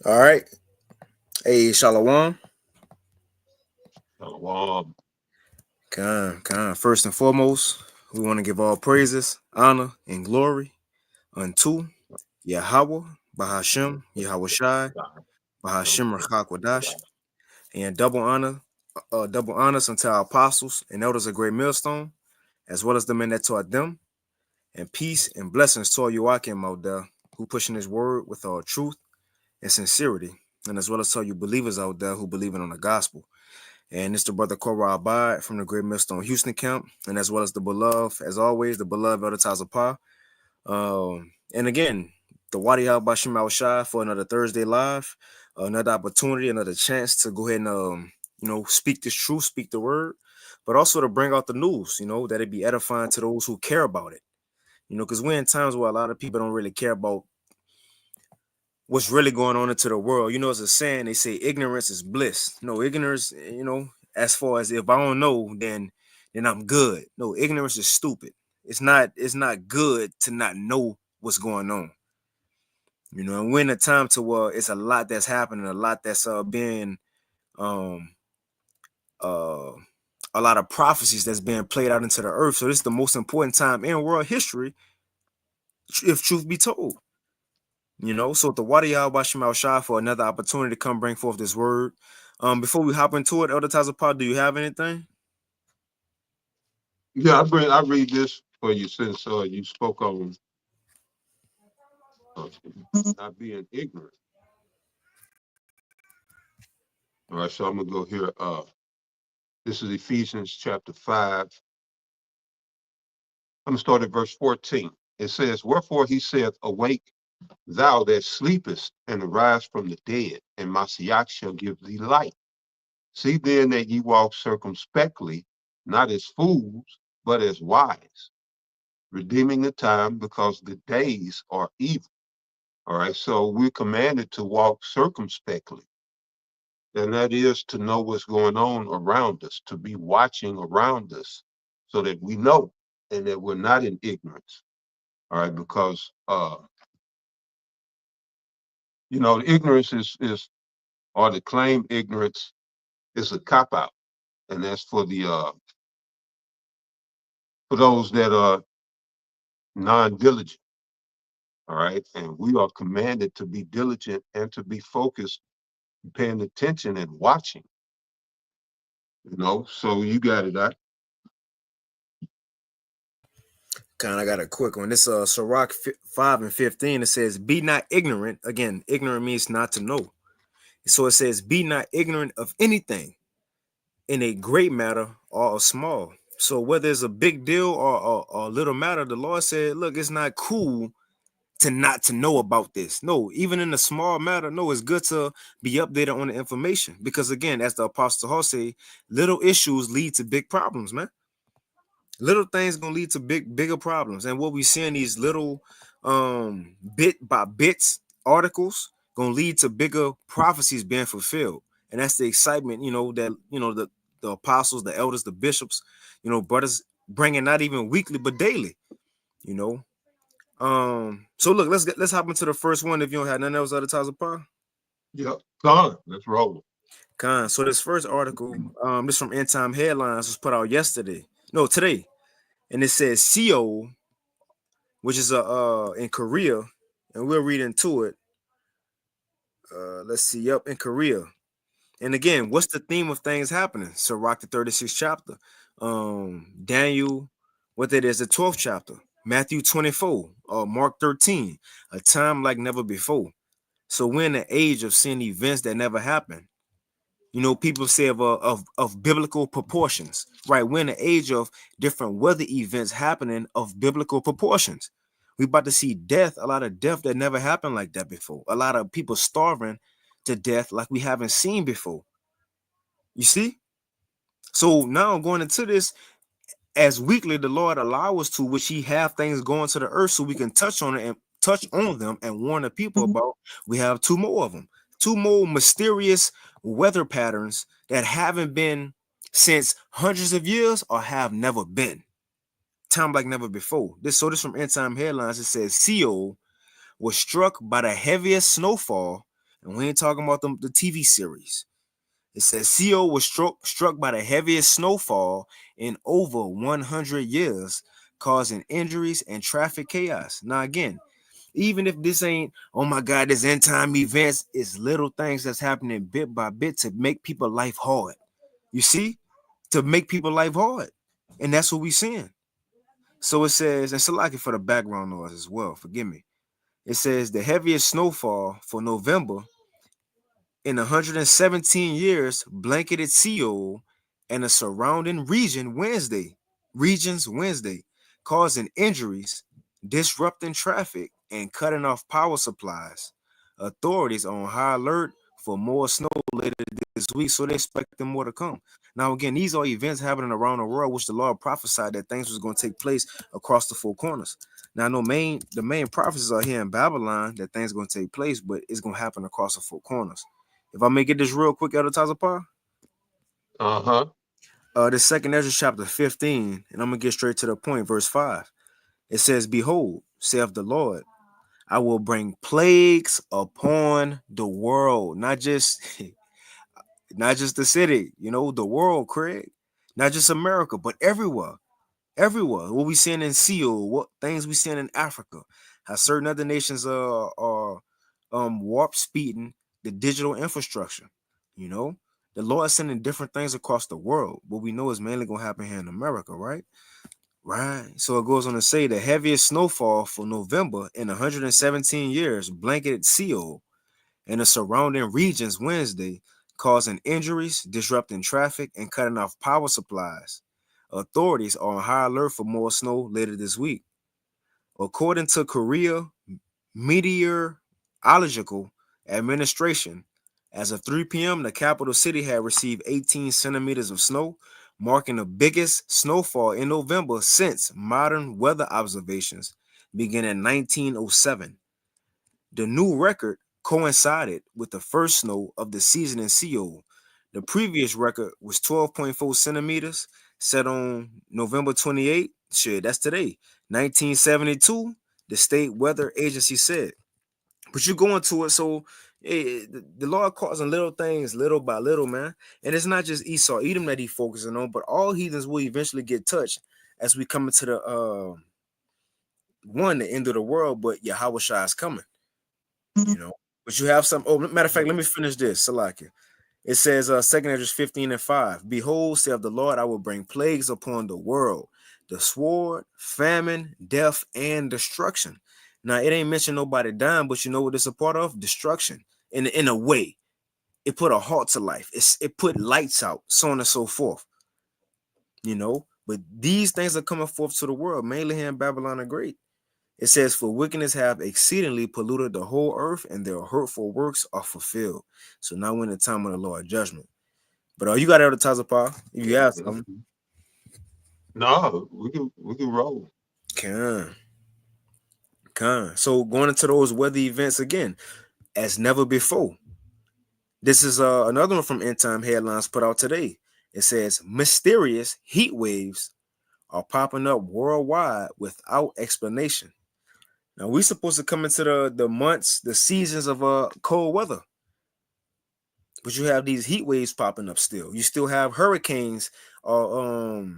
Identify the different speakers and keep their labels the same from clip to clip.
Speaker 1: All right. Hey, Shalom.
Speaker 2: Shalom.
Speaker 1: Khan. First and foremost, we want to give all praises, honor, and glory unto Yahweh, Bahashem, Yahweh Shai, Bahashem Rachakwadash, and double honors unto our apostles and elders of Great Millstone, as well as the men that taught them, and peace and blessings to all Joachim out there who pushing his word with all truth and sincerity, and as well as to all you believers out there who believe in on the gospel. And it's the brother Korah Abad from the Great Millstone Houston camp, and as well as the beloved, as always, the beloved Elder Tazapah. And again, the Wadi Al Bashim Al Shai for another Thursday live, another opportunity, another chance to go ahead and speak this truth, speak the word, but also to bring out the news, that it be edifying to those who care about it. Because we're in times where a lot of people don't really care about what's really going on into the world. It's a saying, they say ignorance is bliss. No, ignorance, as far as if I don't know, then I'm good. No, ignorance is stupid. It's not good to not know what's going on. And we're in a time to where it's a lot that's happening, a lot that's being um uh a lot of prophecies that's being played out into the earth. So this is the most important time in world history, if truth be told. So the Wadi Yah Bashim Al Shah for another opportunity to come bring forth this word. Before we hop into it, Elder Tazapah, do you have anything?
Speaker 2: Yeah, I read this for you since you spoke on uh, not being ignorant. All right, so I'm gonna go here. This is Ephesians chapter 5. I'm gonna start at verse 14. It says, "Wherefore he saith, Awake, thou that sleepest, and arise from the dead, and Mashiach shall give thee light. See then that ye walk circumspectly, not as fools, but as wise, redeeming the time, because the days are evil." All right, so we're commanded to walk circumspectly, and that is to know what's going on around us, to be watching around us so that we know and that we're not in ignorance. All right, because ignorance is or to claim ignorance is a cop out, and that's for those that are non-diligent. All right, and we are commanded to be diligent and to be focused, paying attention and watching. So you got it.
Speaker 1: Kind of got a quick one. This Sirach 5:15. It says, "Be not ignorant." Again, ignorant means not to know. So it says, "Be not ignorant of anything, in a great matter or a small." So whether it's a big deal or a little matter, the Lord said, "Look, it's not cool to not to know about this." No, even in a small matter, no, it's good to be updated on the information, because again, as the Apostle Paul say, little issues lead to big problems, man. Little things gonna lead to bigger problems, and what we see in these little bit by bits articles gonna lead to bigger prophecies being fulfilled. And that's the excitement, that the apostles, the elders, the bishops, brothers bringing, not even weekly but daily. you know so look, let's hop into the first one. If you don't have nothing else, other times of
Speaker 2: Yep. Done. Let's roll.
Speaker 1: Con. So this first article, this from End Time Headlines, was put out yesterday. No, today. And it says Seoul, which is in Korea, and we'll read into it. Let's see, yep, in Korea. And again, what's the theme of things happening? Sirach the 36th chapter. Daniel, what that is, the 12th chapter. Matthew 24, Mark 13, a time like never before. So we're in an age of seeing events that never happened. People say of biblical proportions, right? We're in an age of different weather events happening of biblical proportions. We're about to see death, a lot of death that never happened like that before. A lot of people starving to death like we haven't seen before. You see? So now going into this, as weekly the Lord allow us to, which He have things going to the earth so we can touch on it and touch on them and warn the people about. We have two more of them, two more mysterious weather patterns that haven't been since hundreds of years or have never been. Time like never before. This from End Time Headlines. It says Seoul was struck by the heaviest snowfall And we ain't talking about the TV series. It says Seoul was struck by the heaviest snowfall in over 100 years, causing injuries and traffic chaos. Now, again, even if this ain't, oh my God, this end time events, it's little things that's happening bit by bit to make people life hard. You see, to make people life hard, and that's what we seeing. So it says, and Salaki for the background noise as well. Forgive me. It says the heaviest snowfall for November in 117 years blanketed Seoul and the surrounding regions Wednesday, causing injuries, disrupting traffic, and cutting off power supplies. Authorities are on high alert for more snow later this week, so they expect more to come. Now, again, these are events happening around the world, which the Lord prophesied that things was going to take place across the four corners. Now, no the main prophecies are here in Babylon that things going to take place, but it's going to happen across the four corners. If I may get this real quick, Elder Tazapar.
Speaker 2: Uh-huh.
Speaker 1: The second Ezra chapter 15, and I'm gonna get straight to the point, verse 5. It says, Behold, saith the Lord, I will bring plagues upon the world, not just not just the city, the world, Craig. Not just America, but everywhere. Everywhere. What we seeing in Seoul, what things we seeing in Africa, how certain other nations are warp speeding the digital infrastructure. The Lord is sending different things across the world. What we know is mainly gonna happen here in America, right? Right. So it goes on to say the heaviest snowfall for November in 117 years blanketed Seoul and the surrounding regions Wednesday, causing injuries, disrupting traffic, and cutting off power supplies. Authorities are on high alert for more snow later this week. According to Korea Meteorological Administration, as of 3 p.m., the capital city had received 18 centimeters of snow, marking the biggest snowfall in November since modern weather observations began in 1907. The new record coincided with the first snow of the season in Seoul. The previous record was 12.4 centimeters, set on November 28th. Shit, that's today, 1972, the state weather agency said. But you go into it, so the Lord causing little things little by little, man. And it's not just Esau, Edom that he's focusing on, but all heathens will eventually get touched as we come into the the end of the world, but Yahweh Shai is coming. But you have some. Oh, matter of fact, let me finish this. Salakia. It says, 2 Ezra 15 and 5. Behold, saith the Lord, I will bring plagues upon the world, the sword, famine, death, and destruction. Now, it ain't mentioned nobody dying, but you know what it's a part of? Destruction. In a way, it put a halt to life. It put lights out, so on and so forth. But these things are coming forth to the world, mainly here in Babylon the Great. It says, for wickedness have exceedingly polluted the whole earth, and their hurtful works are fulfilled. So now we're in the time of the Lord judgment. But you got to advertise upon if you have something.
Speaker 2: No, we can roll.
Speaker 1: Can. So going into those weather events again, as never before. This is another one from End Time Headlines put out today. It says, mysterious heat waves are popping up worldwide without explanation. Now we're supposed to come into the months, the seasons of cold weather. But you have these heat waves popping up still. You still have hurricanes or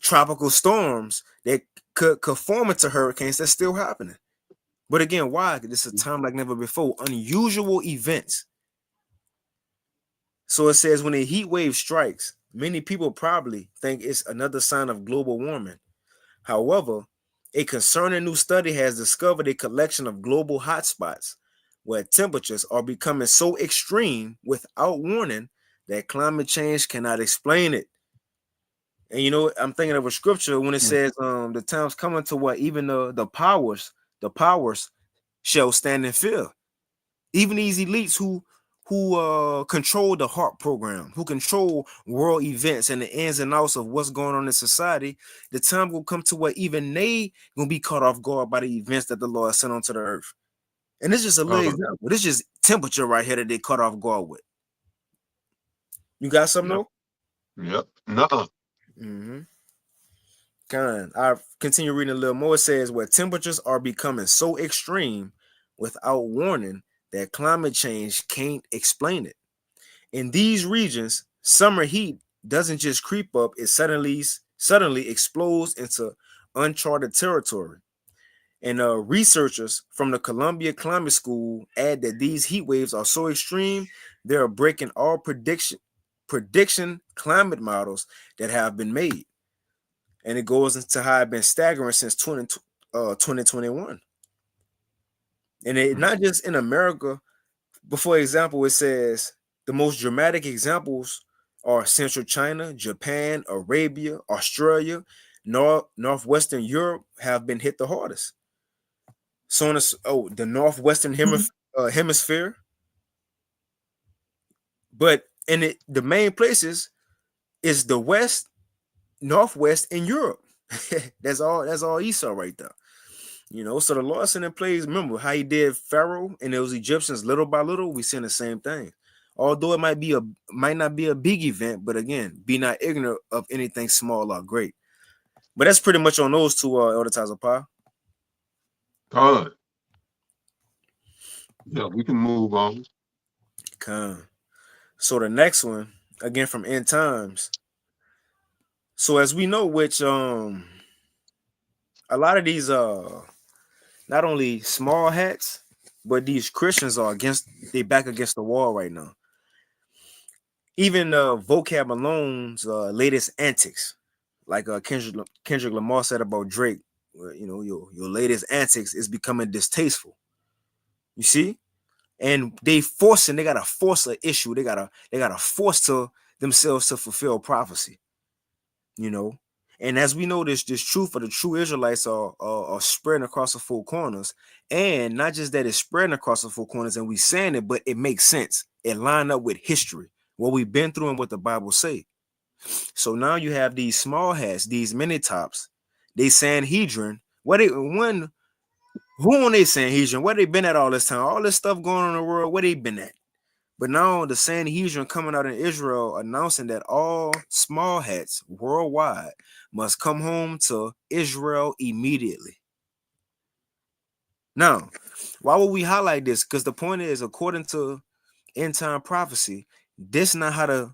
Speaker 1: tropical storms that could form into hurricanes that's still happening. But again, why? This is a time like never before. Unusual events. So it says when a heat wave strikes, many people probably think it's another sign of global warming. However, a concerning new study has discovered a collection of global hotspots where temperatures are becoming so extreme without warning that climate change cannot explain it. And I'm thinking of a scripture when it says the time's coming to where even the powers shall stand in fear. Even these elites who control the HARP program, who control world events and the ins and outs of what's going on in society, the time will come to where even they gonna be caught off guard by the events that the Lord sent onto the earth. And it's just a little example. This is just temperature right here that they caught off guard with. You got something though?
Speaker 2: Yep. Nuh-uh.
Speaker 1: I continue reading a little more. It says where temperatures are becoming so extreme without warning that climate change can't explain it. In these regions, summer heat doesn't just creep up, it suddenly explodes into uncharted territory. And researchers from the Columbia Climate School add that these heat waves are so extreme, they are breaking all prediction climate models that have been made. And it goes into how it's been staggering since 2021. And it not just in America, but for example, it says the most dramatic examples are Central China, Japan, Arabia, Australia, Northwestern Europe have been hit the hardest. So the Northwestern hemisphere, but the main places is the West, Northwest, and Europe. That's all Esau right there. So the Lord sent in plays. Remember how he did Pharaoh and those Egyptians little by little. We seeing the same thing. Although it might not be a big event, but again, be not ignorant of anything small or great. But that's pretty much on those two, Elder Tazapah.
Speaker 2: Con. Yeah, we can move on.
Speaker 1: Con. So the next one, again from End Times. So as we know, which a lot of these not only small hats, but these Christians are they back against the wall right now. Even Vocab Malone's latest antics, like Kendrick Lamar said about Drake, your latest antics is becoming distasteful. You see, and they gotta force an issue. They gotta force themselves to fulfill prophecy. And as we know, this truth for the true Israelites are spreading across the four corners, and not just that it's spreading across the four corners, and we saying it, but it makes sense. It lined up with history, what we've been through, and what the Bible say. So now you have these small hats, these mini tops, they Sanhedrin. Who on they Sanhedrin? Where they been at all this time? All this stuff going on in the world, where they been at? But now the Sanhedrin coming out in Israel announcing that all small hats worldwide must come home to Israel immediately. Now, why would we highlight this? Because the point is, according to end time prophecy, this is not how the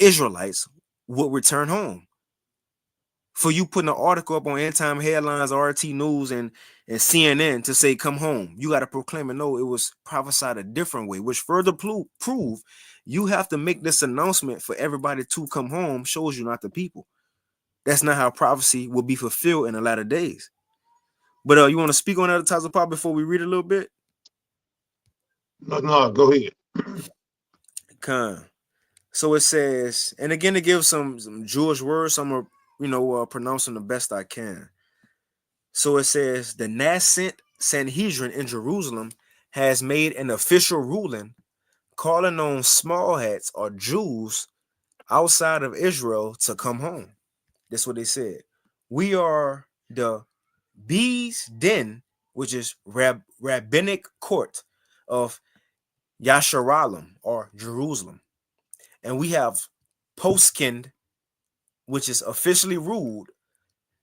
Speaker 1: Israelites would return home. For you putting an article up on End Time Headlines, RT News, and CNN to say come home, you got to proclaim it. No, it was prophesied a different way, which further prove you have to make this announcement for everybody to come home. Shows you not the people. That's not how prophecy will be fulfilled in the latter days. But you want to speak on that, Tazapah, before we read a little bit?
Speaker 2: No, go ahead.
Speaker 1: So it says, and again, to give some Jewish words, I'm gonna pronounce them the best I can. So it says the nascent Sanhedrin in Jerusalem has made an official ruling calling on small hats or Jews outside of Israel to come home. That's what they said. We are the Beis Din, which is rabbinic court of Yasharim or Jerusalem. And we have Poskin, which is officially ruled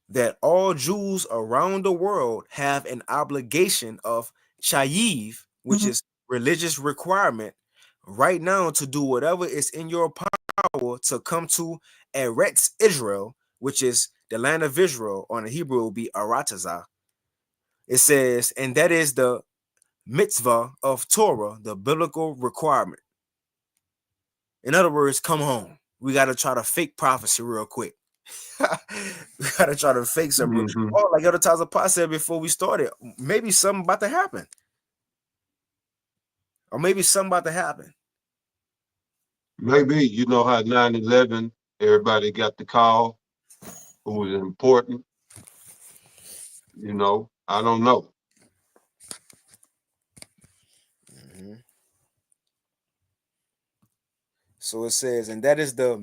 Speaker 1: that all Jews around the world have an obligation of chayiv, which is religious requirement, right now to do whatever is in your power to come to Eretz Israel, which is the land of Israel. On the Hebrew, it will be Aratazah. It says, and that is the mitzvah of Torah, the biblical requirement. In other words, come home. We got to try to fake prophecy real quick. We got to try to fake something. Or like Elder Tazapah said before we started, maybe something about to happen. Or maybe something about to happen.
Speaker 2: Maybe, you know how 9/11, everybody got the call, who was important. I don't know.
Speaker 1: So it says, and that is the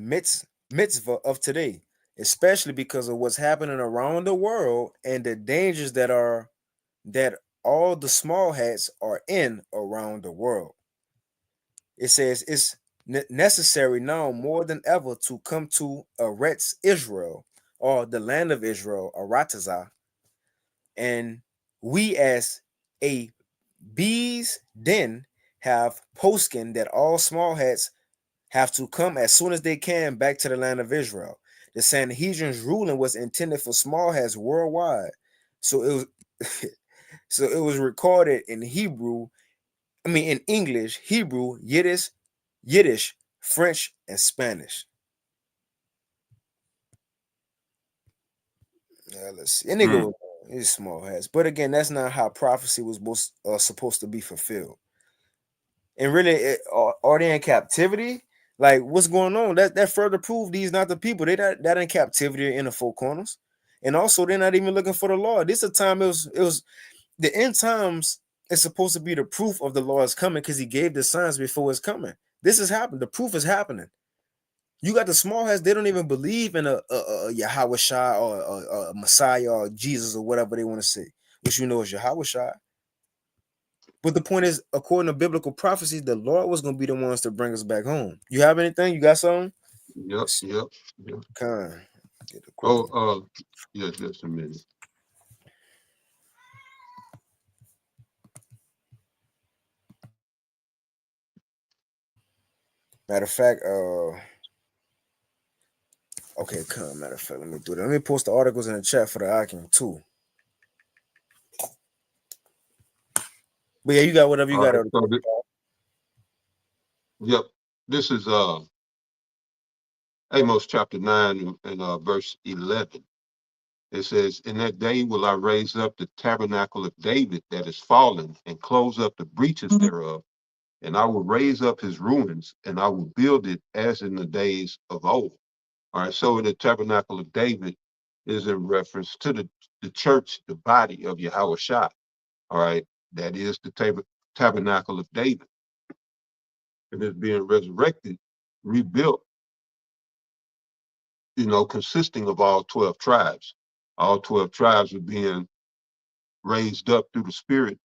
Speaker 1: mitzvah of today, especially because of what's happening around the world and the dangers that all the small hats are in around the world. It says it's necessary now more than ever to come to Eretz Israel, or the land of Israel, Aratazah, and we as a Beis Din have posted that all small hats have to come as soon as they can back to the land of Israel. The Sanhedrin's ruling was intended for small hats worldwide. So it was so it was recorded in Hebrew, in English, Hebrew, Yiddish, French, and Spanish. Let's see. And they go, it's small hats. But again, that's not how prophecy was supposed to be fulfilled. And really, are they in captivity? Like, what's going on? That further prove these not the people. They that in captivity in the four corners. And also, they're not even looking for the Lord. This is a time it was the end times is supposed to be the proof of the Lord's coming because he gave the signs before his coming. This has happened. The proof is happening. You got the small hats, they don't even believe in a Yahweh Shai or a Messiah or Jesus or whatever they want to say, which you know is Yahweh Shai. But the point is, according to biblical prophecy, the Lord was going to be the ones to bring us back home. You have anything? You got something?
Speaker 2: Yep.
Speaker 1: Kind.
Speaker 2: Yeah, just a minute.
Speaker 1: Matter of fact, okay, come. Matter of fact, let me do that. Let me post the articles in the chat for the Akim too. But yeah, you got whatever you got.
Speaker 2: Right, yep. This is Amos chapter 9 and verse 11. It says, "In that day will I raise up the tabernacle of David that is fallen and close up the breaches thereof, and I will raise up his ruins, and I will build it as in the days of old." All right, so the tabernacle of David is in reference to the church, the body of Yahweh Shai. All right, that is the tabernacle of David. And it's being resurrected, rebuilt, consisting of all 12 tribes. All 12 tribes are being raised up through the Spirit,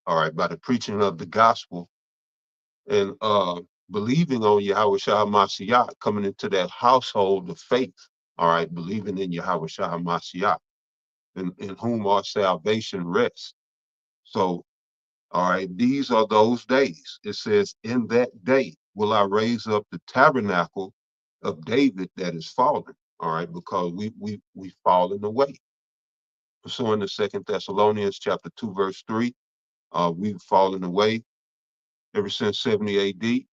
Speaker 2: all right, by the preaching of the gospel and believing on Yahweh Shai Mashiach, coming into that household of faith, all right, believing in Yahweh Shai Mashiach, in whom our salvation rests. So, all right, these are those days. It says, "In that day will I raise up the tabernacle of David that is fallen." All right, because we've fallen away. Pursuing the 2 Thessalonians chapter 2, verse 3, we've fallen away ever since 70 AD.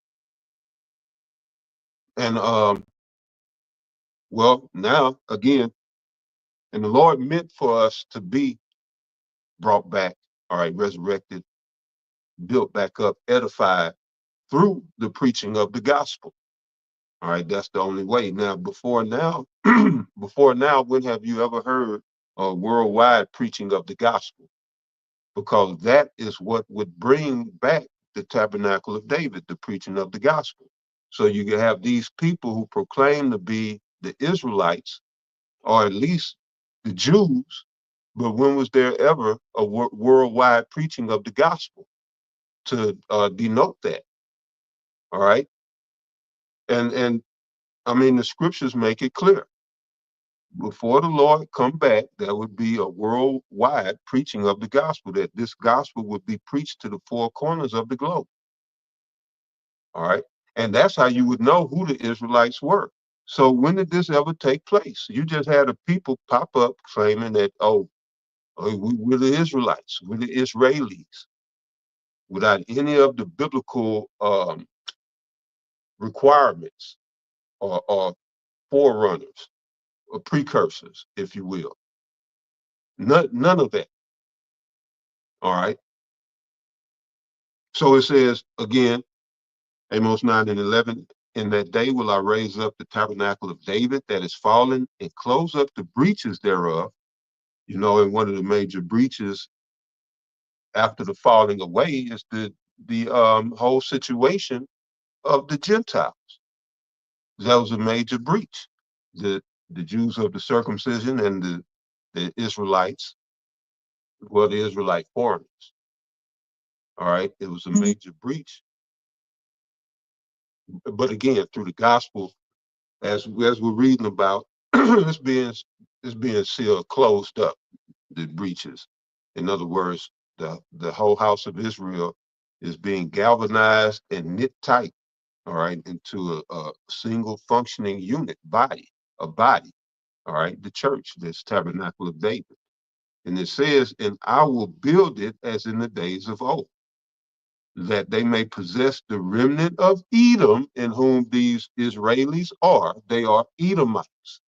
Speaker 2: And well, now again, and the Lord meant for us to be brought back, all right, resurrected, built back up, edified through the preaching of the gospel. All right, that's the only way. Now, before now, when have you ever heard a worldwide preaching of the gospel? Because that is what would bring back the tabernacle of David, the preaching of the gospel. So you can have these people who proclaim to be the Israelites, or at least the Jews, but when was there ever a worldwide preaching of the gospel to denote that? All right, and I mean the scriptures make it clear. Before the Lord come back, there would be a worldwide preaching of the gospel, that this gospel would be preached to the four corners of the globe. All right. And that's how you would know who the Israelites were. So when did this ever take place? You just had a people pop up claiming that, we're the Israelites, we're the Israelis, without any of the biblical requirements or forerunners or precursors, if you will. None of that. All right. So it says again, Amos 9 and 11, "In that day will I raise up the tabernacle of David that is fallen and close up the breaches thereof." And one of the major breaches after the falling away is the whole situation of the Gentiles. That was a major breach. The Jews of the circumcision and the Israelites, well, the Israelite foreigners. All right, it was a major breach. But again, through the gospel, as we're reading about, it's being sealed, closed up, the breaches. In other words, the whole house of Israel is being galvanized and knit tight, all right, into a single functioning unit, a body, all right, the church, this tabernacle of David. And it says, and I will build it as in the days of old, that they may possess the remnant of Edom, in whom these Israelis are. They are Edomites,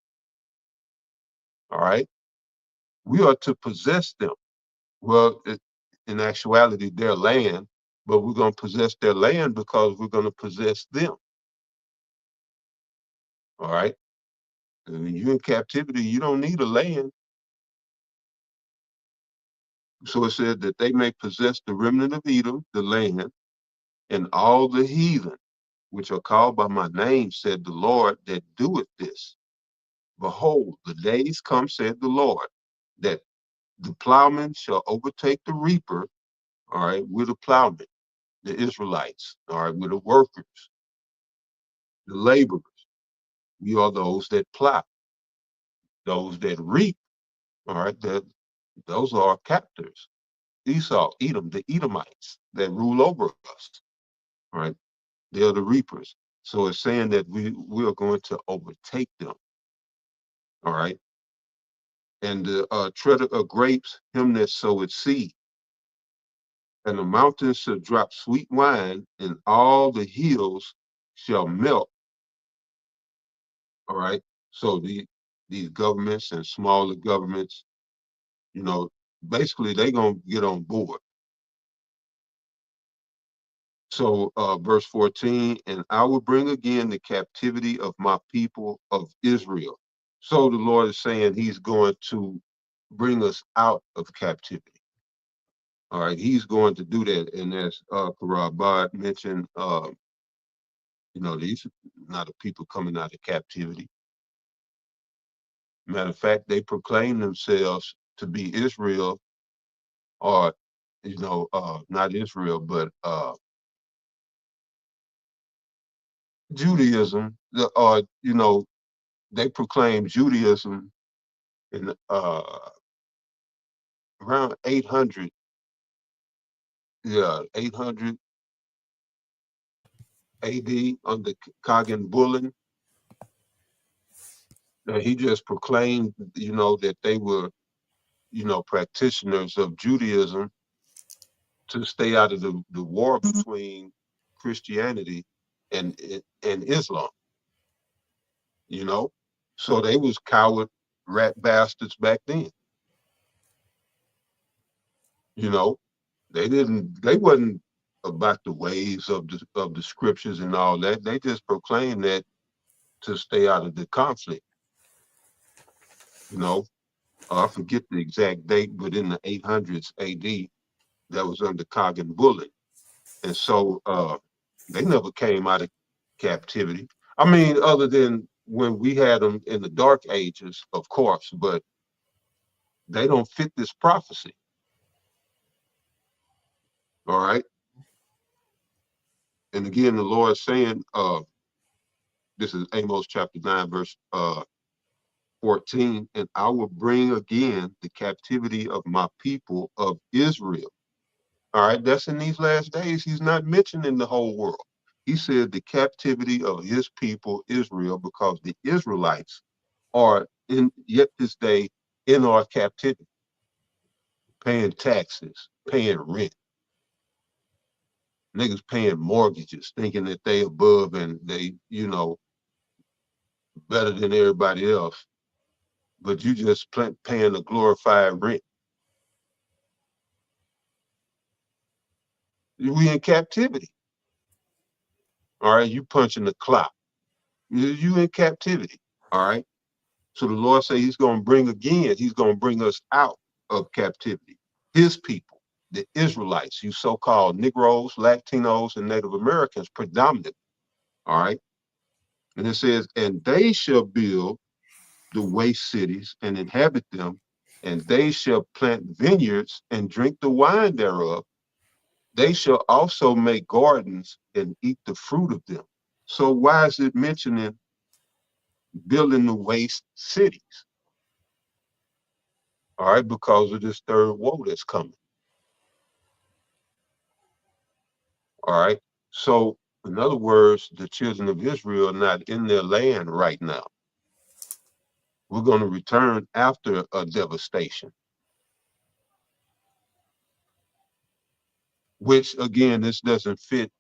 Speaker 2: all right? We are to possess them. Well, in actuality, their land, but we're going to possess their land because we're going to possess them, all right? And when you're in captivity, you don't need a land. So it said that they may possess the remnant of Edom, the land, and all the heathen, which are called by my name, said the Lord that doeth this. Behold, the days come, said the Lord, that the plowman shall overtake the reaper, all right, with the plowman, the Israelites, all right, with the workers, the laborers. We are those that plow, those that reap, all right, those are our captors. Esau, Edom, the Edomites that rule over us, all right, they are the reapers. So it's saying that we are going to overtake them, all right. And the treader of grapes, him that soweth seed. And the mountains shall drop sweet wine, and all the hills shall melt. All right. So these governments and smaller governments, you know, basically they're gonna get on board. So verse 14, and I will bring again the captivity of my people of Israel. So the Lord is saying he's going to bring us out of captivity. All right, he's going to do that. And as Karabad mentioned, these are not a people coming out of captivity. Matter of fact, they proclaim themselves to be Israel, or not Israel, but Judaism. Or they proclaim Judaism in around 800. Yeah, 800 AD under Kagan Bulin. He just proclaimed, that they were, practitioners of Judaism to stay out of the war between Christianity and Islam, you know. So they was coward rat bastards back then. You know, they wasn't about the ways of the scriptures and all that. They just proclaimed that to stay out of the conflict, you know. I forget the exact date, but in the 800s AD, that was under Kagan Bullet. And so they never came out of captivity. I mean, other than when we had them in the dark ages, of course, but they don't fit this prophecy. All right. And again, the Lord is saying, this is Amos chapter 9, verse 14, and I will bring again the captivity of my people of Israel. All right, that's in these last days. He's not mentioning the whole world. He said the captivity of his people, Israel, because the Israelites are in yet this day in our captivity, paying taxes, paying rent. Niggas paying mortgages, thinking that they above and they, better than everybody else. But you just paying a glorified rent. We in captivity. All right, you punching the clock. You in captivity. All right. So the Lord say he's going to he's going to bring us out of captivity. His people, the Israelites, you so-called Negroes, Latinos, and Native Americans predominantly. All right. And it says, and they shall build the waste cities and inhabit them, and they shall plant vineyards and drink the wine thereof. They shall also make gardens and eat the fruit of them. So why is it mentioning building the waste cities? All right, because of this third woe that's coming. All right. So, in other words, the children of Israel are not in their land right now. We're going to return after a devastation, which again, this doesn't fit.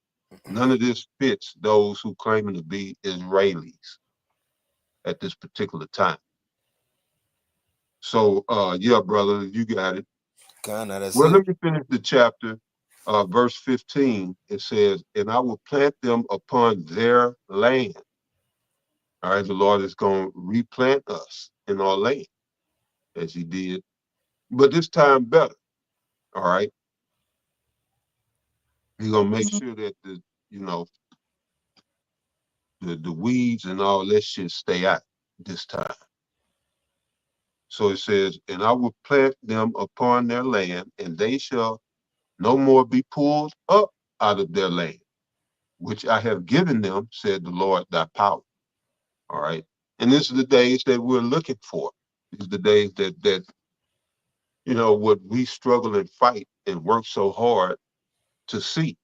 Speaker 2: None of this fits those who claim to be Israelis at this particular time. So, yeah, brother, you got it.
Speaker 1: God, now that's
Speaker 2: Well,
Speaker 1: it.
Speaker 2: let me finish the chapter. Verse 15, it says, and I will plant them upon their land. All right, the Lord is going to replant us in our land as he did, but this time better. All right. He's going to make sure that you know, the weeds and all that shit stay out this time. So it says, and I will plant them upon their land, and they shall no more be pulled up out of their land, which I have given them, said the Lord thy power. All right. And this is the days that we're looking for. These are the days that what we struggle and fight and work so hard to see.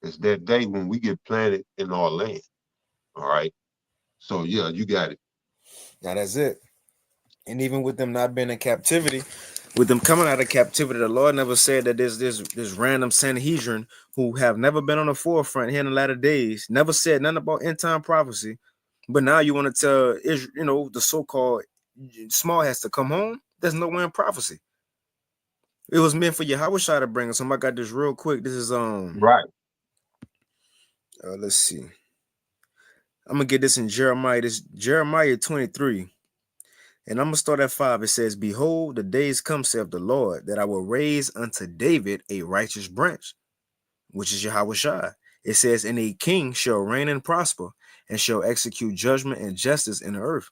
Speaker 2: Is that day when we get planted in our land. All right. So yeah, you got it.
Speaker 1: Now that's it. And even with them not being in captivity, with them coming out of captivity, the Lord never said that there's this random Sanhedrin who have never been on the forefront here in the latter days, never said nothing about end time prophecy. But now you want to tell Israel, the so-called small has to come home. There's nowhere in prophecy. It was meant for Yahweh to bring us. I got this real quick. This is
Speaker 2: Right.
Speaker 1: let's see. I'm gonna get this in Jeremiah. This Jeremiah 23. And I'm going to start at 5. It says, behold, the days come, saith the Lord, that I will raise unto David a righteous branch, which is Yahweh Shai. It says, and a king shall reign and prosper, and shall execute judgment and justice in the earth.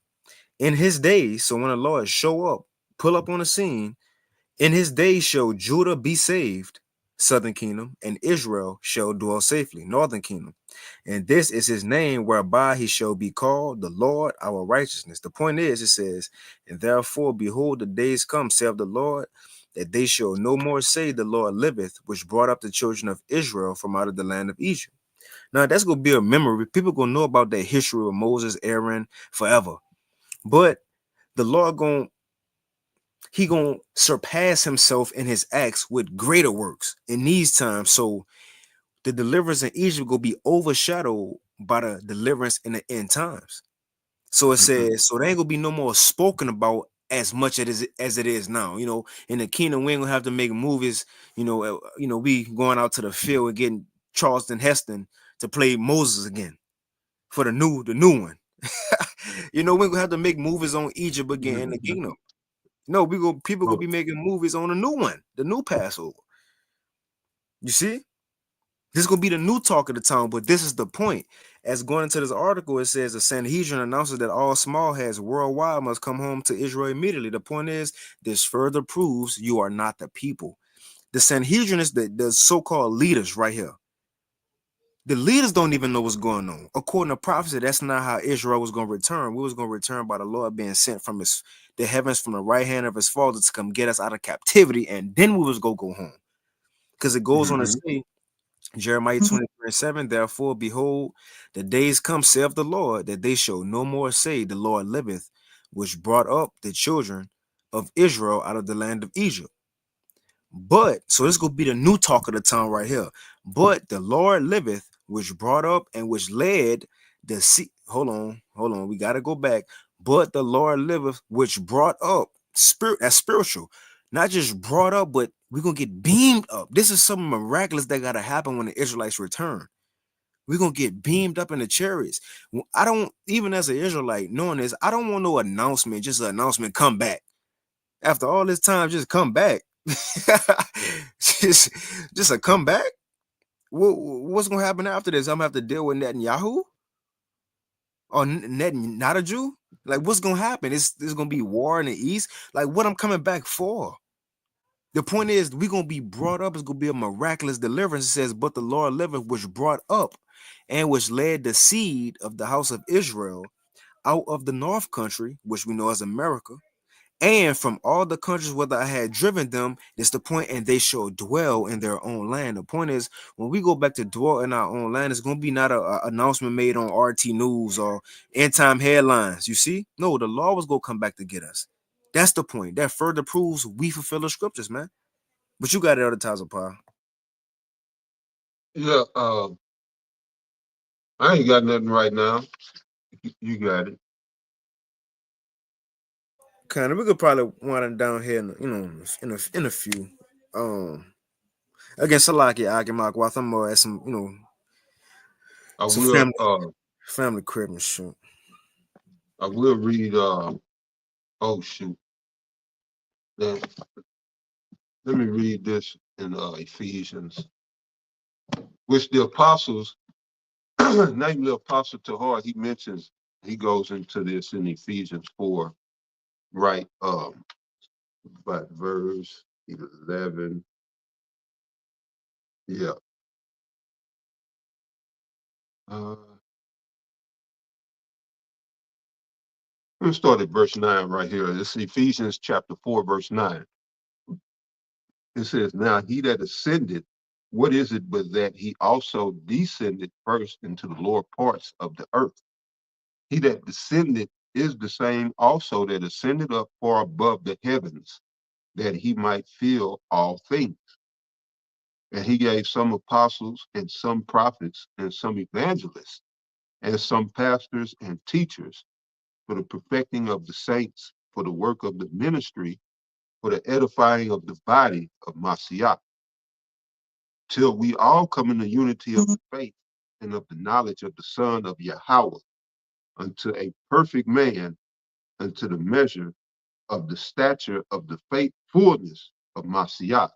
Speaker 1: In his days, so when the Lord show up, pull up on the scene, in his days shall Judah be saved, southern kingdom, and Israel shall dwell safely, northern kingdom. And this is his name whereby he shall be called the Lord our righteousness. The point is, it says, and therefore, behold, the days come, saith the Lord, that they shall no more say, the Lord liveth, which brought up the children of Israel from out of the land of Egypt. Now, that's going to be a memory. People going to know about that history of Moses, Aaron, forever. But the Lord he gonna surpass himself in his acts with greater works in these times. So the deliverance in Egypt will be overshadowed by the deliverance in the end times. So it says, so there ain't gonna be no more spoken about as much as it is now. In the kingdom, we ain't gonna have to make movies. We going out to the field and getting Charleston Heston to play Moses again for the new one. We ain't gonna have to make movies on Egypt again in the kingdom. No, people gonna be making movies on a new one, the new Passover. You see? This is gonna be the new talk of the town, but this is the point. As going into this article, it says the Sanhedrin announces that all small heads worldwide must come home to Israel immediately. The point is, this further proves you are not the people. The Sanhedrin is the so-called leaders right here. The leaders don't even know what's going on. According to prophecy, that's not how Israel was going to return. We was going to return by the Lord being sent from the heavens from the right hand of his father to come get us out of captivity, and then we was going to go home. Because it goes on to say, Jeremiah 23:7, therefore, behold, the days come, saith the Lord, that they shall no more say, the Lord liveth, which brought up the children of Israel out of the land of Egypt. But, so this gonna be the new talk of the town right here. But the Lord liveth, which brought up and which led the sea. Hold on. We gotta go back. But the Lord liveth, which brought up spirit. That's spiritual, not just brought up, but we're gonna get beamed up. This is something miraculous that gotta happen when the Israelites return. We're gonna get beamed up in the chariots. I don't, even as an Israelite, knowing this, I don't want no announcement, just an announcement, come back. After all this time, just come back. just a comeback. What's gonna happen after this? I'm gonna have to deal with Netanyahu or Netanyahu. Like, what's gonna happen? There's gonna be war in the east. Like, what I'm coming back for? The point is, we're gonna be brought up. It's gonna be a miraculous deliverance. It says, but the Lord liveth, which brought up and which led the seed of the house of Israel out of the north country, which we know as America, and from all the countries whither I had driven them. It's the point, and they shall dwell in their own land. The point is, when we go back to dwell in our own land, it's going to be not a announcement made on RT News or end time headlines. You see, no, the law was going to come back to get us. That's the point. That further proves we fulfill the scriptures, man. But you got it other times, Paul.
Speaker 2: Yeah, I ain't got nothing right now. You got it.
Speaker 1: Kind of, we could probably wind it down here, in a few. Again, Salaki Agimak, while I'm at some,
Speaker 2: I
Speaker 1: some
Speaker 2: will
Speaker 1: family crib and shit.
Speaker 2: I will read oh shoot. Let, let me read this in Ephesians, which the apostles, namely Apostle Tahar, he mentions, he goes into this in Ephesians 4, right? But verse 11. Yeah. Uh, let's start at verse 9 right here. This is Ephesians chapter 4, verse 9. It says, now he that ascended, what is it but that he also descended first into the lower parts of the earth? He that descended is the same also that ascended up far above the heavens, that he might fill all things. And he gave some apostles and some prophets and some evangelists and some pastors and teachers for the perfecting of the saints, for the work of the ministry, for the edifying of the body of Mashiach, till we all come in the unity of the faith and of the knowledge of the Son of Yahweh, unto a perfect man, unto the measure of the stature of the faith fullness of Mashiach.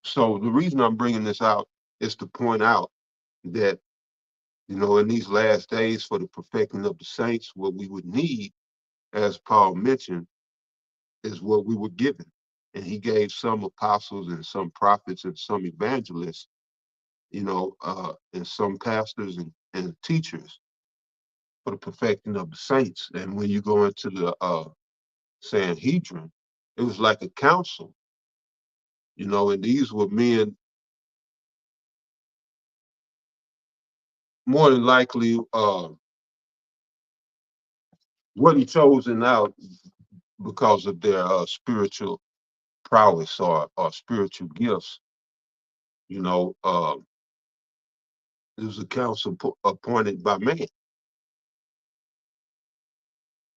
Speaker 2: So the reason I'm bringing this out is to point out that, in these last days for the perfecting of the saints, what we would need, as Paul mentioned, is what we were given. And he gave some apostles and some prophets and some evangelists, and some pastors and teachers for the perfecting of the saints. And when you go into the Sanhedrin, it was like a council, and these were men more than likely wasn't chosen out because of their spiritual prowess or spiritual gifts. It was a council appointed by man.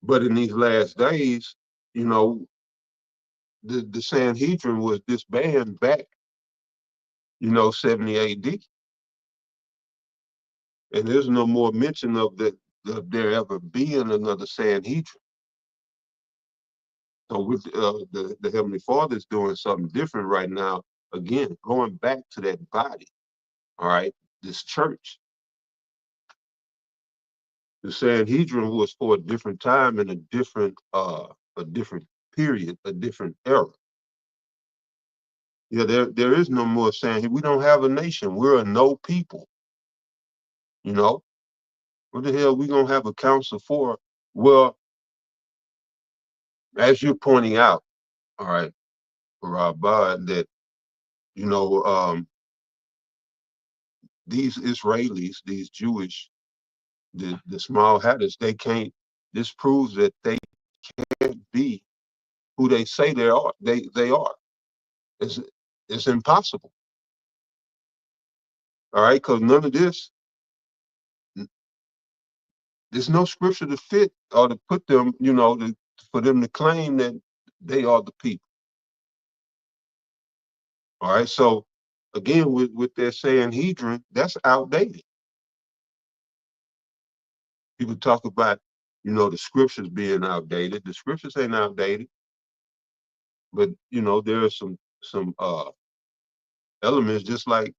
Speaker 2: But in these last days, the Sanhedrin was disbanded back, 70 AD. And there's no more mention of there ever being another Sanhedrin. So with the Heavenly Father is doing something different right now. Again, going back to that body, all right, this church. The Sanhedrin was for a different time and a different period, a different era. Yeah, there is no more Sanhedrin. We don't have a nation. We're a no people. What the hell are we gonna have a council for? Well, as you're pointing out, all right, Rabbi, that you know, these Israelis, these Jewish, the small hatters, they can't. This proves that they can't be who they say they are. They are. It's it's impossible. All right, because none of this, there's no scripture to fit or to put them, for them to claim that they are the people. All right, so again, with their Sanhedrin, that's outdated. People talk about, the scriptures being outdated. The scriptures ain't outdated, but there are some elements, just like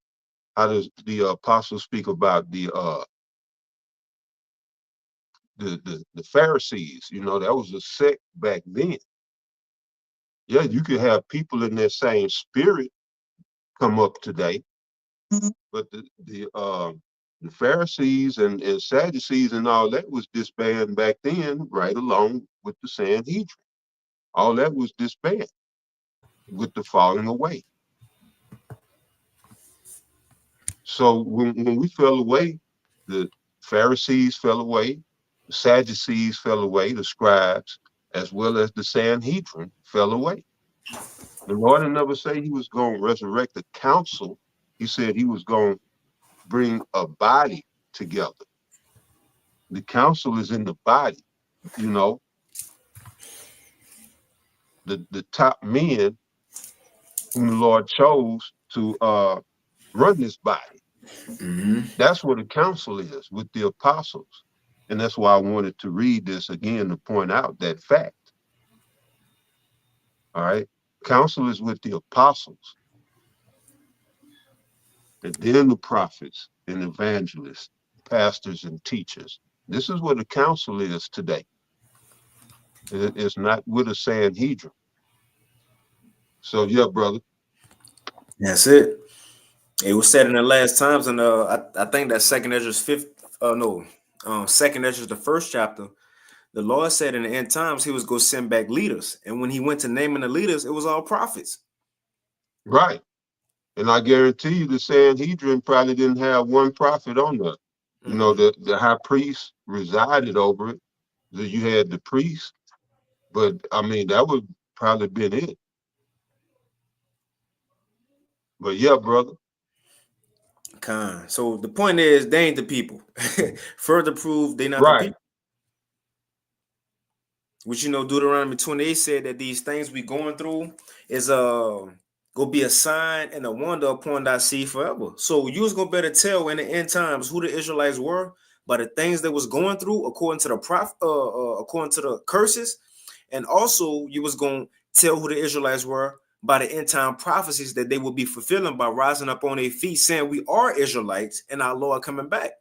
Speaker 2: how does the apostles speak about the Pharisees. That was a sect back then. Yeah, you could have people in that same spirit come up today, but The Pharisees and Sadducees and all that was disbanded back then, right along with the Sanhedrin. All that was disbanded with the falling away. So when we fell away, the Pharisees fell away, the Sadducees fell away, the scribes, as well as the Sanhedrin fell away. The Lord didn't never say he was going to resurrect the council. He said he was going to bring a body together. The council is in the body, you know. The top men whom the Lord chose to run this body.
Speaker 1: Mm-hmm.
Speaker 2: That's what the council is with the apostles. And that's why I wanted to read this again to point out that fact. All right. Council is with the apostles, and then the prophets and evangelists, pastors and teachers. This is what the council is today. It's not with a Sanhedrin. So yeah, brother.
Speaker 1: That's it. It was said in the last times, and I think that Second Ezra's Second Ezra's the first chapter. The Lord said in the end times he was going to send back leaders, and when he went to naming the leaders, it was all prophets.
Speaker 2: Right. And I guarantee you the Sanhedrin probably didn't have one prophet on there. You know, the high priest resided over it. You had the priest, but I mean that would probably been it. But yeah, brother.
Speaker 1: So the point is, they ain't the people. Further proof they not the
Speaker 2: Right.
Speaker 1: people. Which Deuteronomy 28 said that these things we going through is gonna be a sign and a wonder upon thy seed forever. So you was gonna better tell in the end times who the Israelites were by the things that was going through according to the according to the curses, and also you was gonna tell who the Israelites were by the end time prophecies that they will be fulfilling by rising up on their feet, saying we are Israelites and our Lord coming back.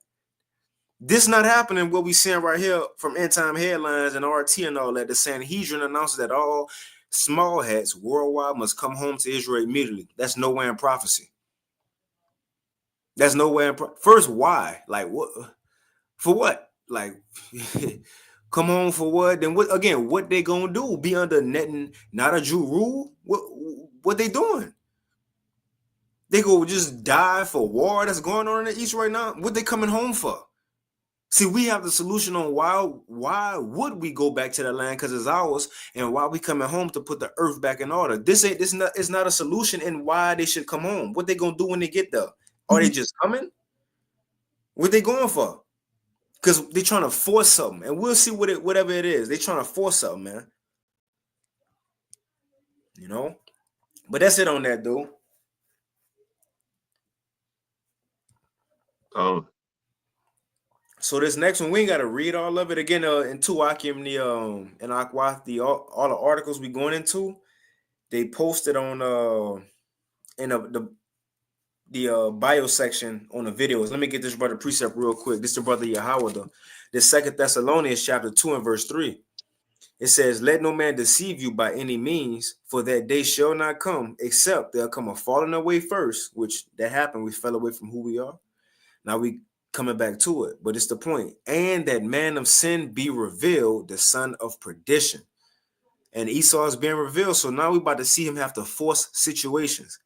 Speaker 1: This not happening. What we seeing right here from end time headlines and RT and all that. The Sanhedrin announces that all small hats worldwide must come home to Israel immediately. That's nowhere in prophecy. That's nowhere in first. Why? Like what? For what? Like come home for what? Then what? Again, what they gonna do? Be under netting, not a Jew rule? What they doing? They go just die for war that's going on in the East right now? What they coming home for? See, we have the solution on why would we go back to that land because it's ours, and why we coming home to put the earth back in order. It's not a solution in why they should come home. What they gonna do when they get there? Are they just coming? What they going for? Because they trying to force something, and we'll see whatever it is. They trying to force something, man. But that's it on that, though. So this next one, we ain't got to read all of it again. In Tuakim, and Akwath, all the articles we going into, they posted on in the bio section on the videos. Let me get this brother precept real quick. This is the brother Yahweh, the 2 Thessalonians chapter 2 and verse 3. It says, "Let no man deceive you by any means, for that day shall not come, except there'll come a falling away first," which that happened. We fell away from who we are. Now we coming back to it, but it's the point. "And that man of sin be revealed, the son of perdition." And Esau is being revealed. So now we about to see him have to force situations,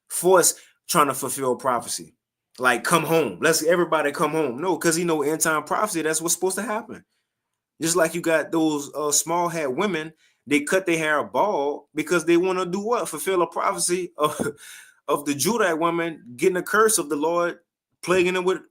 Speaker 1: force trying to fulfill prophecy. Like, come home. Let's everybody come home. No, because end time prophecy, that's what's supposed to happen. Just like you got those small hat women, they cut their hair bald because they want to do what? Fulfill a prophecy of the Judite woman getting a curse of the Lord, plaguing them with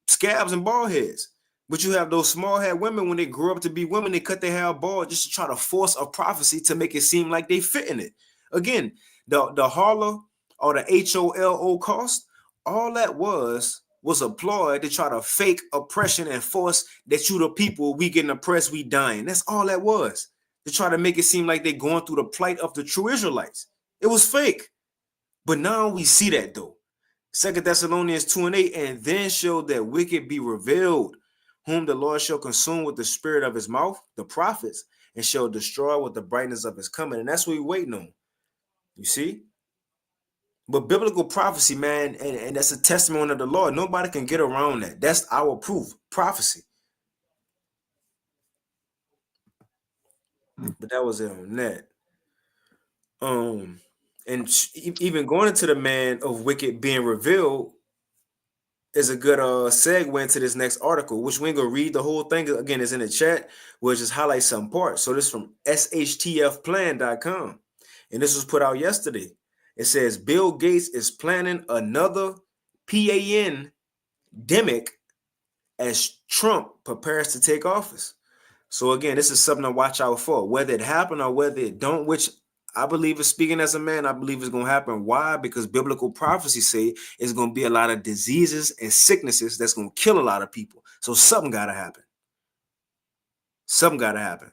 Speaker 1: scabs and bald heads. But you have those small hat women, when they grow up to be women, they cut their hair bald just to try to force a prophecy to make it seem like they fit in it. Again, the holler or the HOLO cost, all that was a ploy to try to fake oppression and force that you the people, we getting oppressed, we dying. That's all that was. To try to make it seem like they're going through the plight of the true Israelites. It was fake. But now we see that though. 2 Thessalonians 2 and 8, "And then shall that wicked be revealed, whom the Lord shall consume with the spirit of his mouth, the prophets, and shall destroy with the brightness of his coming." And that's what we're waiting on. You see? But biblical prophecy, man, and that's a testimony of the Lord. Nobody can get around that. That's our proof. Prophecy. But that was it on that. And even going into the man of wicked being revealed is a good segue into this next article, which we ain't gonna read the whole thing. Again, is in the chat. We'll just highlight some parts. So this is from shtfplan.com. And this was put out yesterday. It says Bill Gates is planning another pandemic as Trump prepares to take office. So again, this is something to watch out for, whether it happen or whether it don't, which I believe is, speaking as a man, I believe it's going to happen. Why? Because biblical prophecy say it's going to be a lot of diseases and sicknesses that's going to kill a lot of people. So something got to happen. Something got to happen.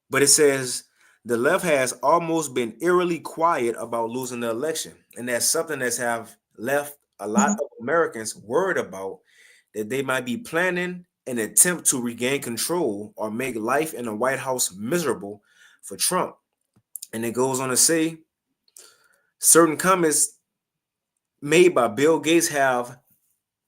Speaker 1: But it says the left has almost been eerily quiet about losing the election. And that's something that's have left a lot of Americans worried about, that they might be planning an attempt to regain control or make life in the White House miserable for Trump. And it goes on to say certain comments made by Bill Gates have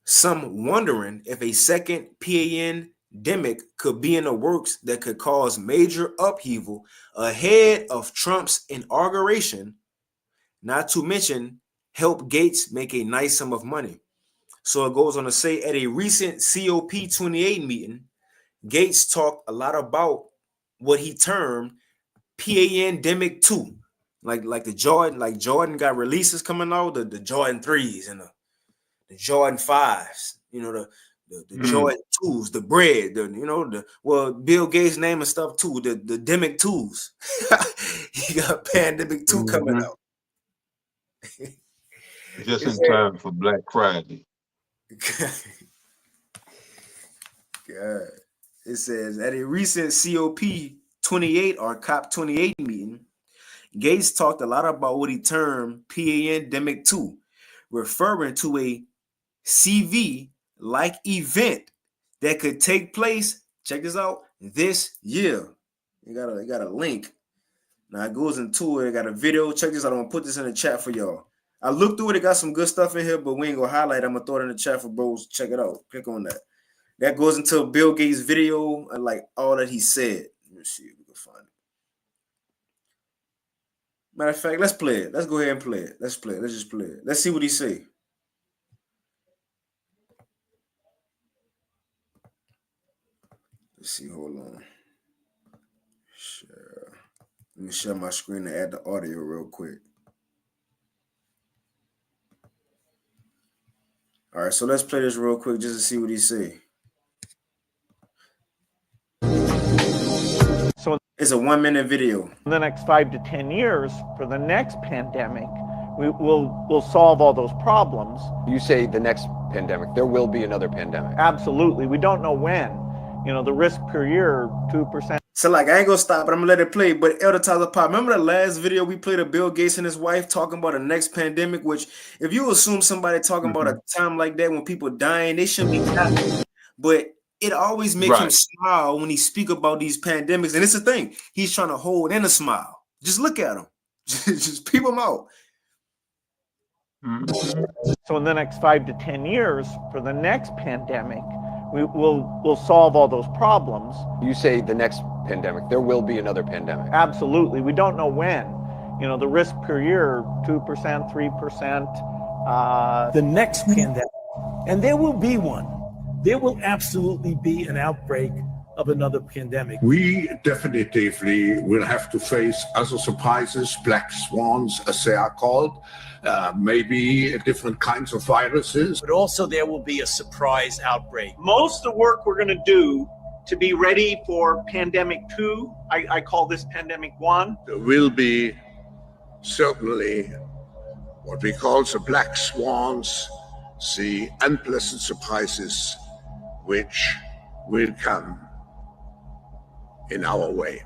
Speaker 1: some wondering if a second pandemic could be in the works that could cause major upheaval ahead of Trump's inauguration, not to mention help Gates make a nice sum of money. So it goes on to say at a recent COP28 meeting, Gates talked a lot about what he termed pandemic 2. Like Jordan got releases coming out, the Jordan 3s and the Jordan 5s, the Jordan 2s, the bread, Bill Gates naming stuff too, the demic 2s. He got pandemic 2 coming out.
Speaker 2: Just in time for Black Friday.
Speaker 1: God. It says at a recent COP28 or COP28 meeting, Gates talked a lot about what he termed pandemic 2, referring to a CV-like event that could take place, check this out, this year. You got a link. Now it goes into it. I got a video. Check this out. I'm gonna put this in the chat for y'all. I looked through it. It got some good stuff in here, but we ain't gonna highlight. I'm gonna throw it in the chat for bros. Check it out. Click on that. That goes into Bill Gates' video and like all that he said. Let me see if we can find it. Matter of fact, let's play it. Let's go ahead and play it. Let's play it. Let's just play it. Let's see what he say. Let's see. Hold on. Share. Let me share my screen and add the audio real quick. All right, so let's play this real quick just to see what he say.
Speaker 3: So
Speaker 1: it's a 1 minute video.
Speaker 3: In the next 5 to 10 years, for the next pandemic, we'll solve all those problems.
Speaker 4: You say the next pandemic, there will be another pandemic.
Speaker 3: Absolutely. We don't know when. The risk per year, 2%.
Speaker 1: So like, I ain't gonna stop, but I'm gonna let it play. But Elder Tyler Pop, remember the last video we played of Bill Gates and his wife talking about the next pandemic, which if you assume somebody talking about a time like that when people dying, they shouldn't be happy. But it always makes him smile when he speak about these pandemics. And it's the thing, he's trying to hold in a smile. Just look at him. Just peep him out.
Speaker 3: So in the next 5 to 10 years, for the next pandemic, we'll solve all those problems.
Speaker 4: You say the next pandemic, there will be another pandemic.
Speaker 3: Absolutely. We don't know when. The risk per year, 2%, 3%.
Speaker 5: The next pandemic, and there will be one. There will absolutely be an outbreak of another pandemic.
Speaker 6: We definitively will have to face other surprises, black swans, as they are called, maybe different kinds of viruses.
Speaker 5: But also there will be a surprise outbreak.
Speaker 3: Most of the work we're going to do to be ready for pandemic 2, I call this pandemic 1.
Speaker 6: There will be certainly what we call the black swans, the unpleasant surprises which will come in our way.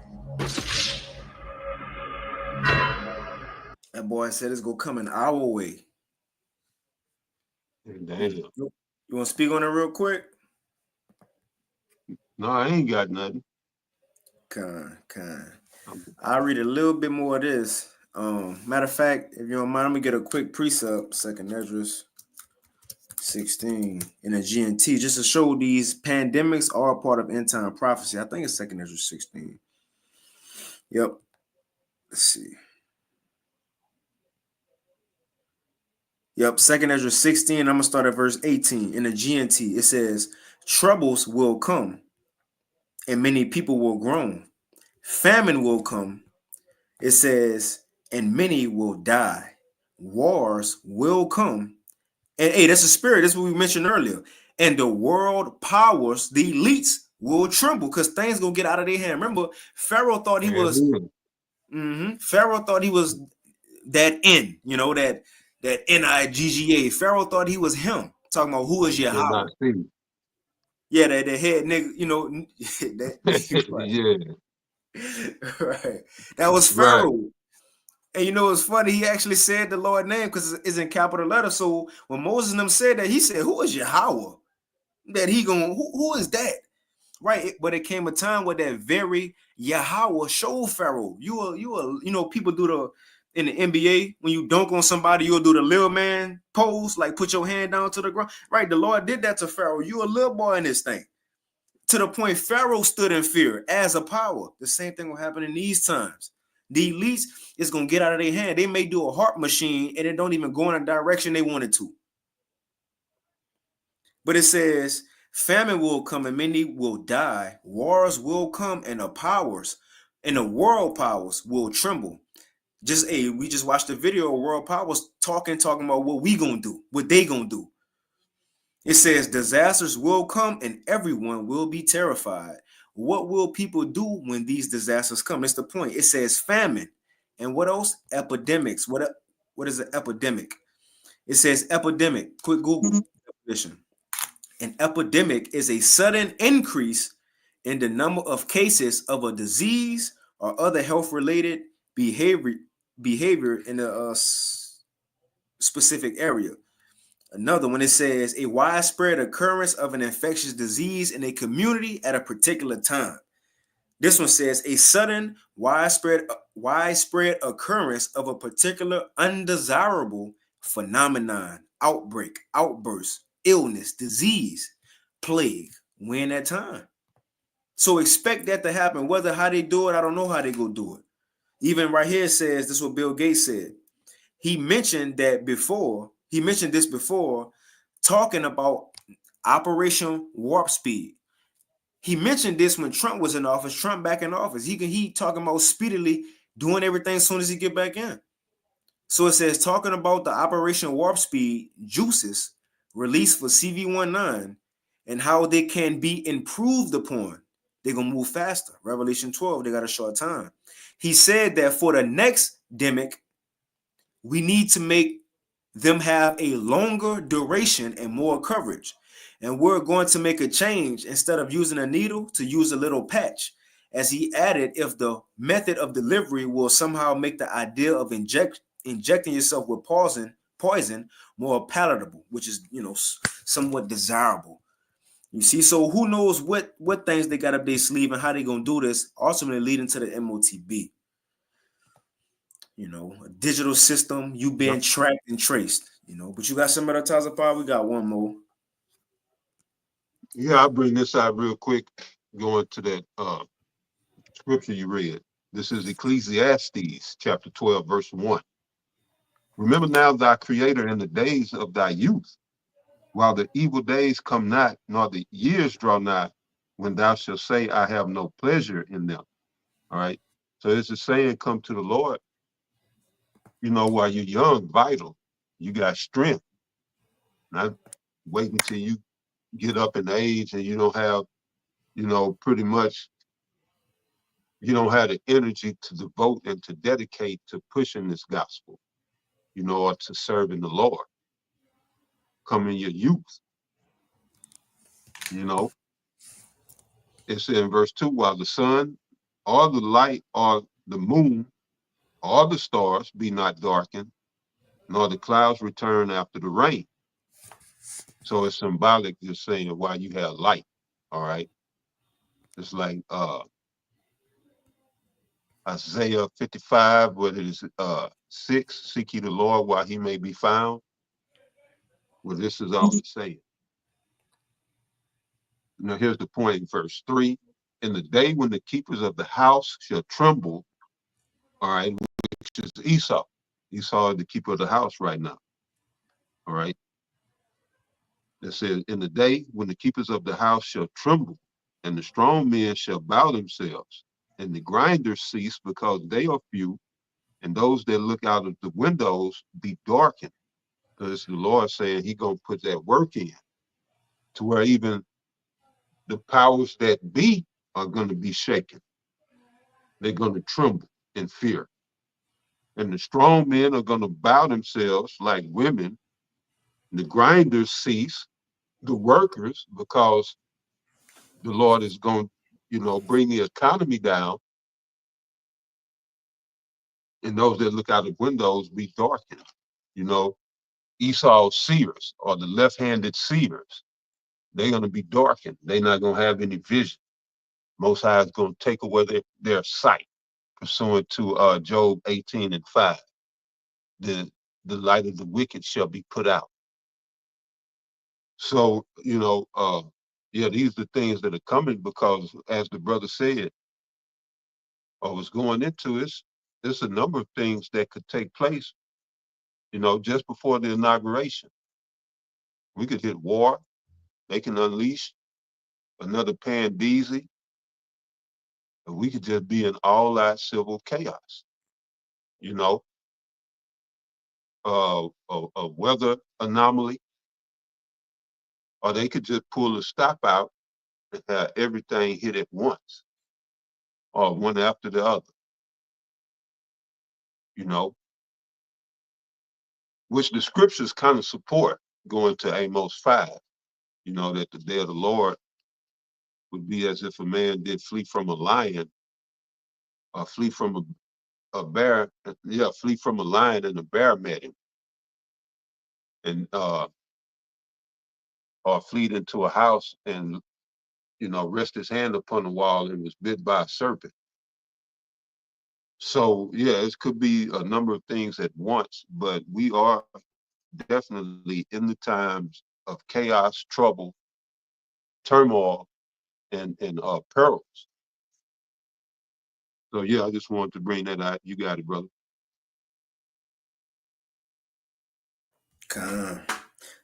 Speaker 1: That boy said it's gonna come in our way.
Speaker 2: Damn.
Speaker 1: You want to speak on it real quick?
Speaker 2: No, I ain't got nothing.
Speaker 1: I'll read a little bit more of this, Matter of fact, if you don't mind, I'm gonna get a quick precept, Second Esdras 16 in a GNT, just to show these pandemics are a part of end time prophecy. I think it's Second Esdras 16. Yep. Let's see. Yep, Second Esdras 16. I'm gonna start at verse 18 in the GNT. It says, "Troubles will come, and many people will groan. Famine will come." It says, "and many will die. Wars will come." And hey, that's a spirit. That's what we mentioned earlier. And the world powers, the elites, will tremble because things gonna get out of their hand. Remember, Pharaoh thought he was. Pharaoh thought he was that N. You know that NIGGA. Pharaoh thought he was him. Talking about who is Yahweh. Yeah, that head nigga. You know that. Right.
Speaker 2: Yeah.
Speaker 1: Right. That was Pharaoh.
Speaker 2: Right.
Speaker 1: And you know what's funny? He actually said the Lord name because it's in capital letters. So when Moses and them said that, he said, "Who is Yahweh?" That he going, who is that? Right. But it came a time where that very Yahweh showed Pharaoh. You know, people do the in the NBA when you dunk on somebody, you'll do the little man pose, like put your hand down to the ground. Right. The Lord did that to Pharaoh. You a little boy in this thing. To the point Pharaoh stood in fear as a power. The same thing will happen in these times. The elites is going to get out of their hand. They may do a heart machine and it don't even go in a direction they wanted to. But it says, famine will come and many will die. Wars will come and the powers and the world powers will tremble. We just watched the video of world powers talking about what we going to do, what they going to do. It says disasters will come and everyone will be terrified. What will people do when these disasters come? That's the point. It says famine. And what else? Epidemics. What is an epidemic? It says epidemic. Quick Google definition. An epidemic is a sudden increase in the number of cases of a disease or other health-related behavior in a specific area. Another one, it says a widespread occurrence of an infectious disease in a community at a particular time. This one says a sudden widespread occurrence of a particular undesirable phenomenon, outbreak, outburst, illness, disease, plague, when at time. So expect that to happen. Whether how they do it, I don't know how they go do it. Even right here it says, this is what Bill Gates said. He mentioned this before, talking about Operation Warp Speed. He mentioned this when Trump was in office, Trump back in office. He talking about speedily doing everything as soon as he get back in. So it says, talking about the Operation Warp Speed juices released for CV-19 and how they can be improved upon. They're going to move faster. Revelation 12, they got a short time. He said that for the next demic, we need to make them have a longer duration and more coverage. And we're going to make a change. Instead of using a needle, to use a little patch. As he added, if the method of delivery will somehow make the idea of injecting yourself with poison more palatable, which is, somewhat desirable. You see, so who knows what things they got up their sleeve and how they going to do this, ultimately leading to the MOTB. A digital system, you being tracked and traced, but you got some other ties of power. We got one more.
Speaker 2: Yeah, I'll bring this out real quick, going to that scripture you read. This is Ecclesiastes chapter 12, verse 1. Remember now thy creator in the days of thy youth, while the evil days come not, nor the years draw nigh, when thou shalt say, I have no pleasure in them. All right. So it's a saying, come to the Lord, while you're young, vital, you got strength. Not wait until you get up in age and you don't have, pretty much, you don't have the energy to devote and to dedicate to pushing this gospel, or to serving the Lord. Come in your youth, It's in verse 2, while the sun or the light or the moon or the stars be not darkened, nor the clouds return after the rain. So it's symbolic, just saying that while you have light, all right? It's like Isaiah 55, what it is, 6, seek ye the Lord while he may be found. Well, this is all it's saying. Now, here's the point in verse 3. In the day when the keepers of the house shall tremble, all right, which is Esau. Esau is the keeper of the house right now. All right. It says, in the day when the keepers of the house shall tremble, and the strong men shall bow themselves, and the grinders cease because they are few, and those that look out of the windows be darkened. Because the Lord saying he gonna put that work in to where even the powers that be are gonna be shaken. They're gonna tremble in fear. And the strong men are gonna bow themselves like women. The grinders cease, the workers, because the Lord is going to, bring the economy down, and those that look out of windows be darkened. Esau's seers, or the left-handed seers, they're going to be darkened. They're not going to have any vision. Most High is going to take away their sight, pursuant to Job 18:5. The light of the wicked shall be put out. So, these are the things that are coming because, as the brother said, or was going into, there's a number of things that could take place, just before the inauguration. We could hit war. They can unleash another Pandemia, and we could just be in all-out civil chaos. A weather anomaly, or they could just pull a stop out and have everything hit at once, or one after the other. Which the scriptures kind of support, going to Amos 5, that the day of the Lord would be as if a man did flee from a lion, or flee from a bear, flee from a lion and a bear met him, and or fleed into a house and rest his hand upon the wall and was bit by a serpent. So it could be a number of things at once, but we are definitely in the times of chaos, trouble, turmoil, and perils. So I just wanted to bring that out. You got it, brother.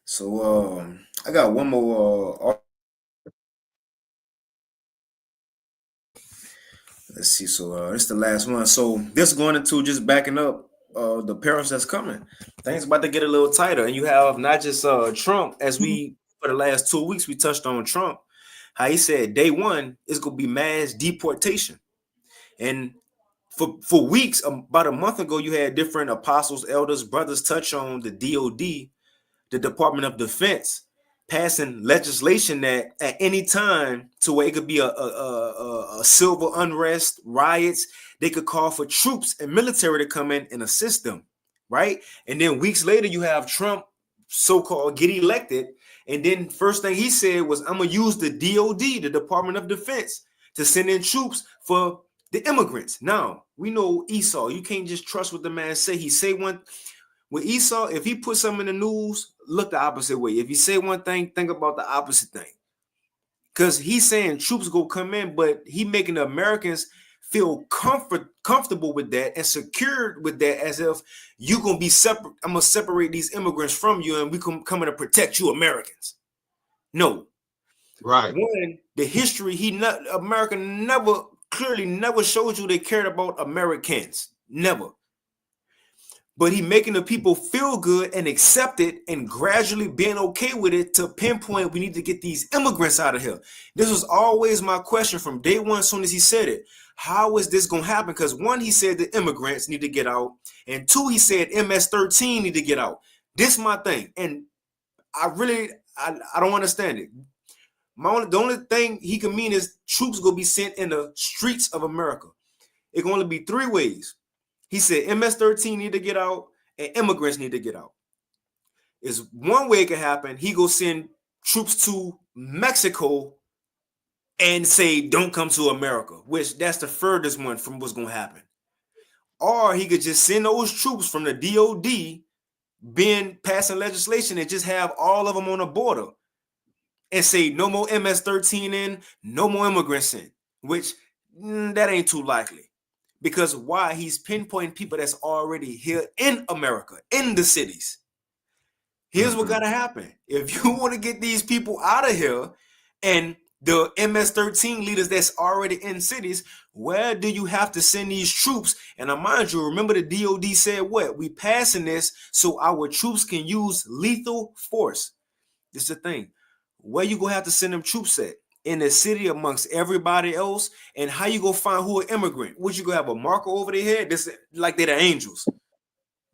Speaker 1: So I got one more. Let's see. So this is the last one. So this going into just backing up the perils that's coming. Things about to get a little tighter, and you have not just Trump, as we for the last 2 weeks we touched on Trump, how he said day one is gonna be mass deportation, and for weeks, about a month ago, you had different apostles, elders, brothers touch on the DOD, the Department of Defense, passing legislation that at any time, to where it could be a civil unrest, riots, they could call for troops and military to come in and assist them, right? And then weeks later, you have Trump so-called get elected, and then first thing he said was, I'm gonna use the DOD, the Department of Defense, to send in troops for the immigrants. Now, we know Esau. You can't just trust what the man say. He say one. With Esau, if he put something in the news, look the opposite way. If you say one thing, think about the opposite thing. Because he's saying troops go come in, but he making the Americans feel comfortable with that and secured with that, as if you're going to be separate. I'm going to separate these immigrants from you and we can come in to protect you Americans. No.
Speaker 2: Right.
Speaker 1: One, the history, America never showed you they cared about Americans. Never. But he making the people feel good and accept it and gradually being okay with it to pinpoint we need to get these immigrants out of here. This was always my question from day one as soon as he said it. How is this going to happen? Because one, he said the immigrants need to get out. And two, he said MS-13 need to get out. This is my thing. And I don't understand it. The only thing he can mean is troops going to be sent in the streets of America. It can only be three ways. He said MS-13 need to get out and immigrants need to get out. Is one way it can happen. He go send troops to Mexico and say, don't come to America, which that's the furthest one from what's going to happen. Or he could just send those troops from the DOD, passing legislation, and just have all of them on the border and say no more MS-13 in, no more immigrants in, which that ain't too likely. Because why? He's pinpointing people that's already here in America, in the cities. Here's what gotta happen. If you want to get these people out of here and the MS-13 leaders that's already in cities, where do you have to send these troops? And mind you, remember the DOD said what? We passing this so our troops can use lethal force. This is the thing. Where you gonna have to send them troops at? In the city amongst everybody else? And how you gonna find who an immigrant? Would you gonna have a marker over their head? This like they're the angels.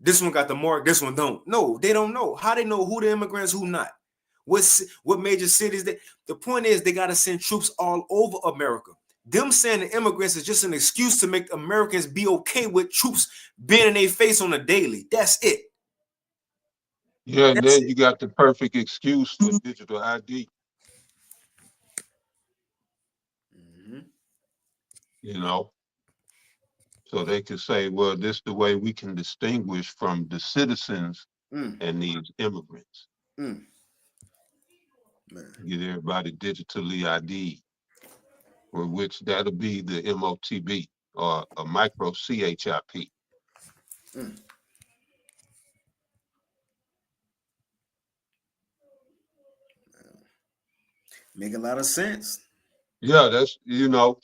Speaker 1: This one got the mark, this one don't. No, they don't know. How they know who the immigrants, who not? What major cities? The point is they got to send troops all over America. Them saying the immigrants is just an excuse to make Americans be okay with troops being in their face on a daily. That's it.
Speaker 2: Yeah, and then you got the perfect excuse for digital ID. You know, so they could say, well, this is the way we can distinguish from the citizens and these immigrants. Get everybody digitally ID, for which that'll be the MOTB or a micro CHIP.
Speaker 1: Make a lot of sense.
Speaker 2: Yeah, that's, you know,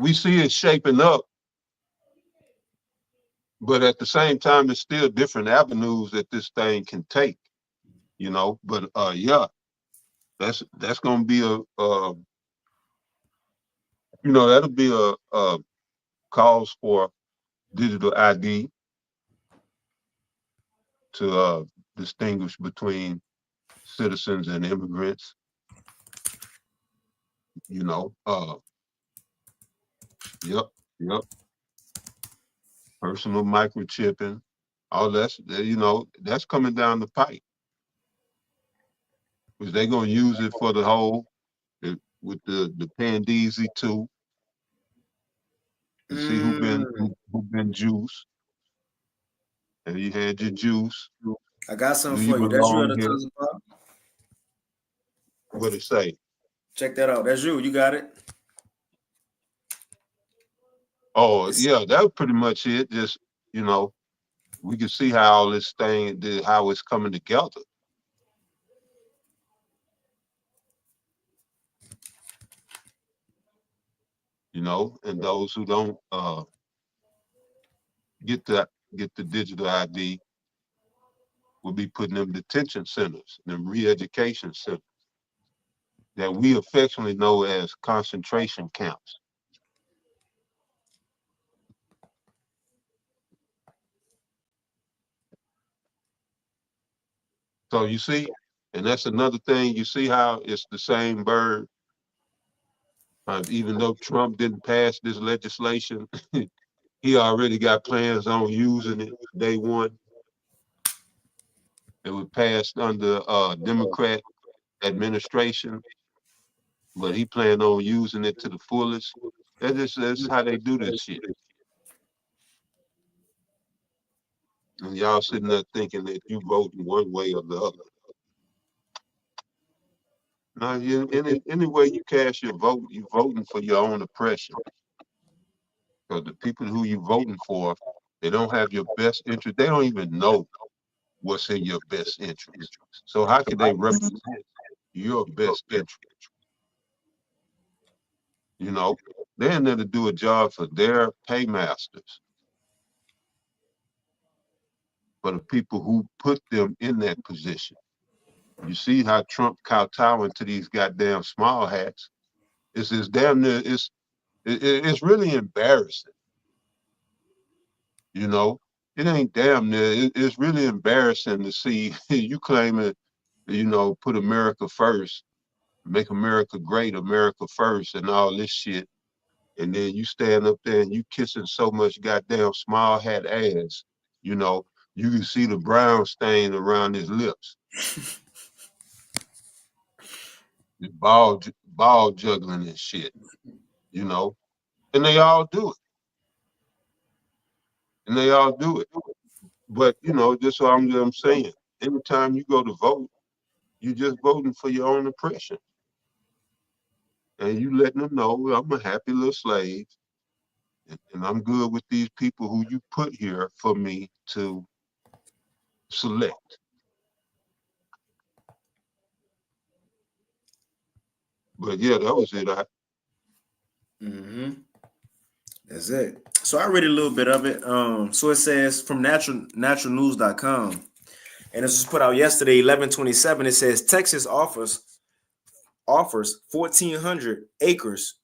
Speaker 2: we see it shaping up, but at the same time, it's still different avenues that this thing can take, you know. But yeah, that's gonna be a you know, that'll be a cause for digital ID to distinguish between citizens and immigrants. You know, yep. Personal microchipping, all that's, you know, that's coming down the pipe. Because they're gonna use it for the whole, with the Pandeezy too. You see who been juiced. Have you had your juice?
Speaker 1: I got something for you. That's you at the Tuzzy Pop.
Speaker 2: What'd it say?
Speaker 1: Check that out. That's you. You got it.
Speaker 2: Oh, yeah, that was pretty much it. Just, you know, we can see how all this thing, how it's coming together. You know, and those who don't get the digital ID will be put in them detention centers, them re-education centers that we affectionately know as concentration camps. So you see, and that's another thing, you see how it's the same bird. Even though Trump didn't pass this legislation, he already got plans on using it day one. It was passed under Democrat administration, but he planned on using it to the fullest. That's how they do this shit. And y'all sitting there thinking that you voting one way or the other. Now, any way you cast your vote, you voting for your own oppression. Because the people who you voting for, they don't have your best interest. They don't even know what's in your best interest. So how can they represent your best interest? You know, they're in there to do a job for their paymasters, for the people who put them in that position. You see how Trump kowtowing to these goddamn small hats. It's damn near, it's really embarrassing. You know, it ain't damn near, it's really embarrassing to see you claiming, you know, put America first, make America great, America first, and all this shit. And then you stand up there and you kissing so much goddamn small hat ass, you know, you can see the brown stain around his lips. The bald ball juggling and shit, you know, and they all do it. And they all do it. But, you know, just what I'm saying, anytime you go to vote, you're just voting for your own oppression. And you letting them know I'm a happy little slave and I'm good with these people who you put here for me to select. But yeah, that was it.
Speaker 1: That's it. So I read a little bit of it. So it says from naturalnews.com, and this was put out yesterday, 11/27. It says Texas offers 1,400 acres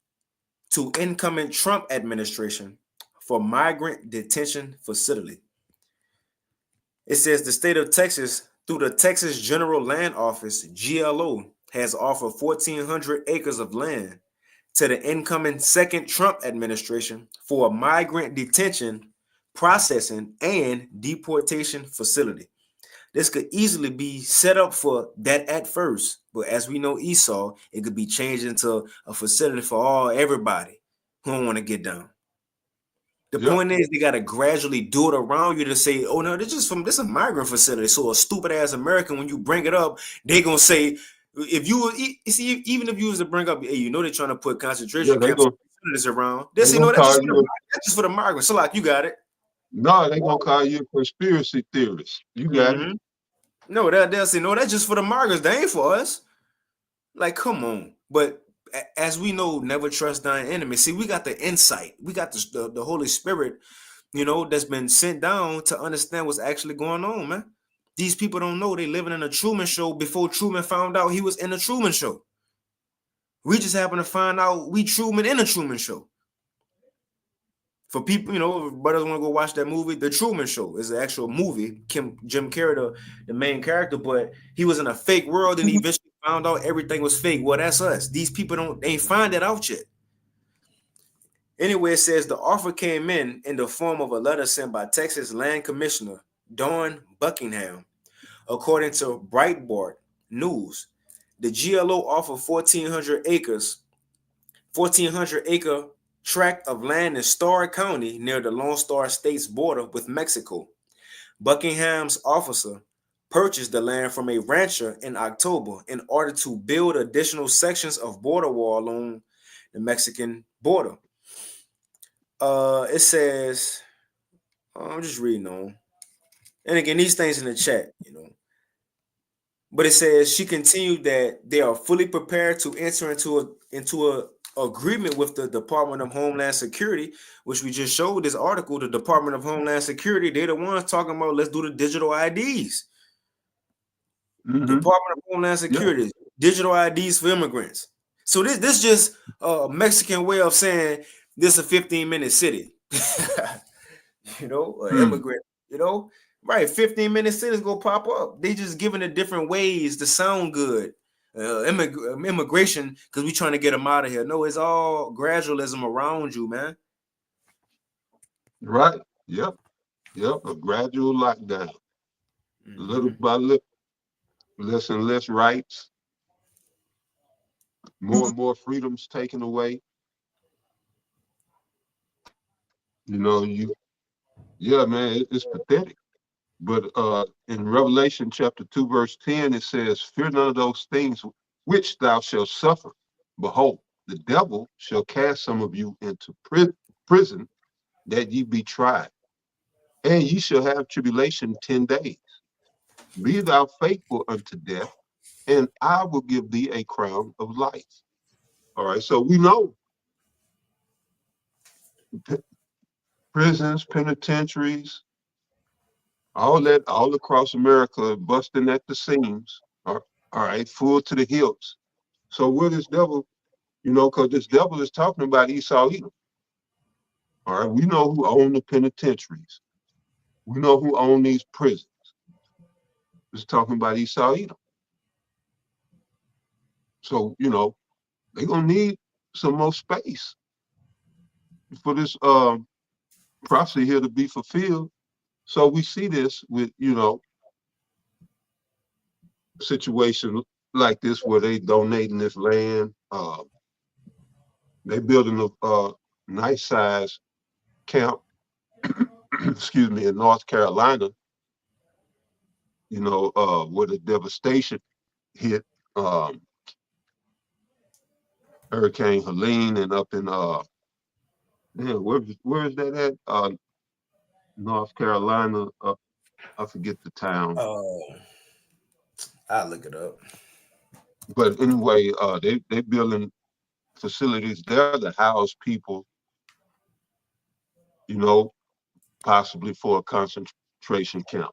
Speaker 1: to incoming Trump administration for migrant detention facility. It says the state of Texas, through the Texas General Land Office, GLO, has offered 1,400 acres of land to the incoming second Trump administration for a migrant detention, processing, and deportation facility. This could easily be set up for that at first, but as we know, Esau, it could be changed into a facility for everybody who don't want to get down. The point is, they got to gradually do it around you to say, oh, no, this is a migrant facility. So a stupid ass American, when you bring it up, they going to say, if you see, even if you was to bring up, hey, you know, they're trying to put concentration camps around. They say, no, that's just for the migrants. So, like, you got it.
Speaker 2: No, they're going to call you a conspiracy theorist. You got it.
Speaker 1: No, they'll say, no, that's just for the migrants. They ain't for us. Like, come on. But as we know, never trust thine enemy. See, we got the insight. We got the Holy Spirit, you know, that's been sent down to understand what's actually going on, man. These people don't know they living in a Truman Show before Truman found out he was in a Truman Show. We just happen to find out we Truman in a Truman Show. For people, you know, brothers want to go watch that movie, The Truman Show is an actual movie. Jim Carrey, the main character, but he was in a fake world and he eventually found out everything was fake. Well, that's us. These people ain't find that out yet. Anyway, it says the offer came in the form of a letter sent by Texas Land Commissioner Dawn Buckingham. According to Breitbart News, the GLO offered 1,400 acre tract of land in Starr County near the Lone Star State's border with Mexico. Buckingham's officer purchased the land from a rancher in October in order to build additional sections of border wall along the Mexican border. It says, I'm just reading on. And again, these things in the chat, you know. But it says she continued that they are fully prepared to enter into a agreement with the Department of Homeland Security, which we just showed this article. The Department of Homeland Security, they're the ones talking about let's do the digital IDs. Department of Homeland Security, digital IDs for immigrants. So this just a Mexican way of saying this is a 15-minute city. You know, immigrant, you know, right? 15-minute cities go pop up. They just giving it different ways to sound good. Immigration, because we trying to get them out of here. No, it's all gradualism around you, man.
Speaker 2: Right. Yep. A gradual lockdown. Little by little, less and less rights, more and more freedoms taken away. You know, man, it's pathetic. But in Revelation chapter 2, verse 10, it says, fear none of those things which thou shalt suffer. Behold, the devil shall cast some of you into prison, that ye be tried. And ye shall have tribulation 10 days. Be thou faithful unto death, and I will give thee a crown of life. All right, so we know prisons, penitentiaries, all across America busting at the seams, all right, full to the hilts. So where this devil, you know, because this devil is talking about Esau Edom. All right, we know who own the penitentiaries. We know who own these prisons. It's talking about Esau Edom. So, you know, they're gonna need some more space for this prophecy here to be fulfilled. So we see this with, you know, situation like this where they donating this land they building a nice size camp, excuse me, in North Carolina, you know, where the devastation hit Hurricane Helene, and up in where is that at? North Carolina. I forget the town.
Speaker 7: I'll look it up.
Speaker 2: But anyway, they building facilities there to house people, you know, possibly for a concentration camp.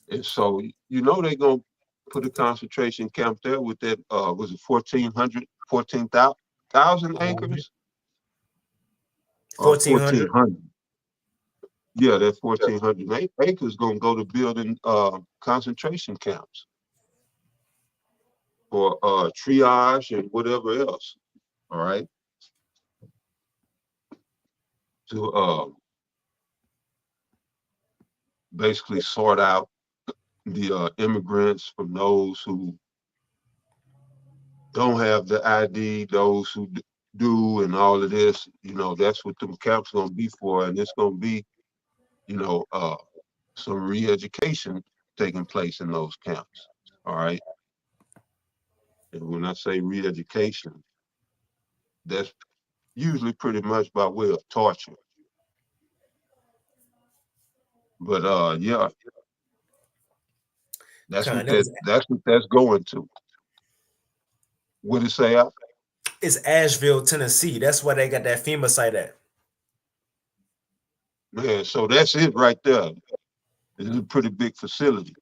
Speaker 2: And so, you know, they're gonna put a concentration camp there with that was it 14,000 acres?
Speaker 7: 1,400.
Speaker 2: 1,400. Yeah, that 1,400 acres gonna go to building concentration camps for triage and whatever else. All right. To basically sort out the immigrants from those who don't have the ID, those who do, and all of this. You know, that's what the camps gonna be for, and it's gonna be, you know, some re-education taking place in those camps. All right. And when I say re-education, that's usually pretty much by way of torture. But yeah, that's what that's going to. What did it say?
Speaker 7: It's Asheville, Tennessee. That's why they got that FEMA site at.
Speaker 2: Man, so that's it right there. It's a pretty big facility.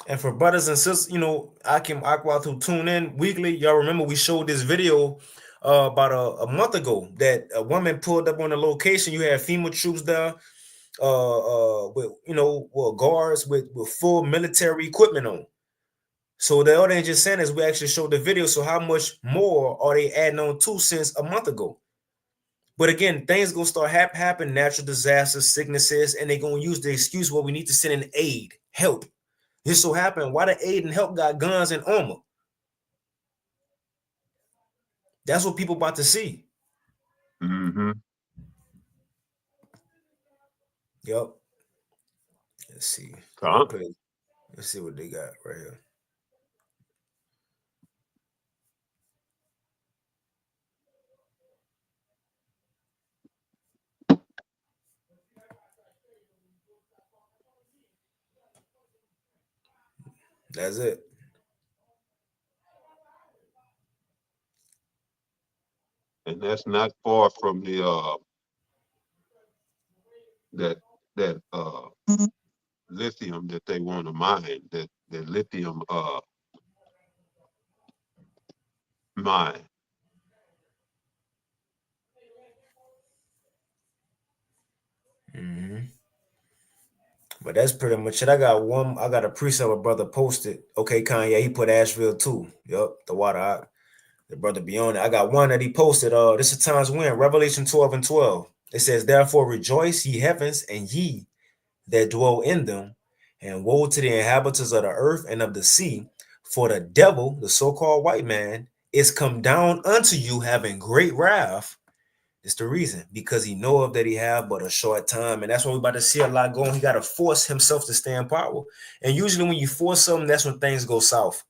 Speaker 7: And for brothers and sisters, you know, Akim Aqua who tune in weekly, y'all remember we showed this video about a month ago that a woman pulled up on the location. You had FEMA troops there, with, you know, guards with full military equipment on. So the other ain't just saying is we actually showed the video. So how much more are they adding on to since a month ago? But again, things gonna start happen, natural disasters, sicknesses, and they're gonna use the excuse, well, we need to send in aid, help. This so happened. Why the aid and help got guns and armor? That's what people about to see.
Speaker 2: Mm-hmm.
Speaker 7: Yep. Let's see.
Speaker 2: Okay.
Speaker 7: Let's see what they got right here. That's it.
Speaker 2: And that's not far from the that lithium that they want to mine, that lithium mine.
Speaker 7: Mm-hmm. But that's pretty much it. I got a precept a brother posted. Okay, Kanye, he put Asheville too. Yep, the water. The brother be on it. I got one that he posted. This is times when Revelation 12:12. It says, therefore rejoice, ye heavens, and ye that dwell in them, and woe to the inhabitants of the earth and of the sea, for the devil, the so-called white man, is come down unto you having great wrath. It's the reason, because he knoweth that he have but a short time. And that's what we're about to see a lot going. He got to force himself to stay in power. And usually when you force something, that's when things go south.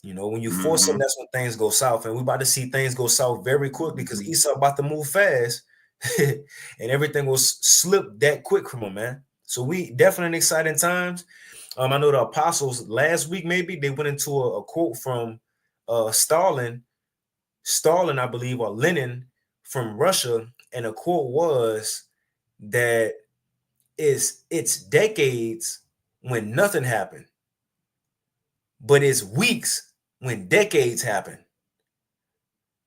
Speaker 7: You know, when you force them, that's when things go south. And we're about to see things go south very quickly because Esau about to move fast and everything will slip that quick from him, man. So we definitely in exciting times. I know the apostles last week, maybe they went into a quote from Stalin, I believe, or Lenin from Russia. And the quote was that it's decades when nothing happened, but it's weeks when decades happen.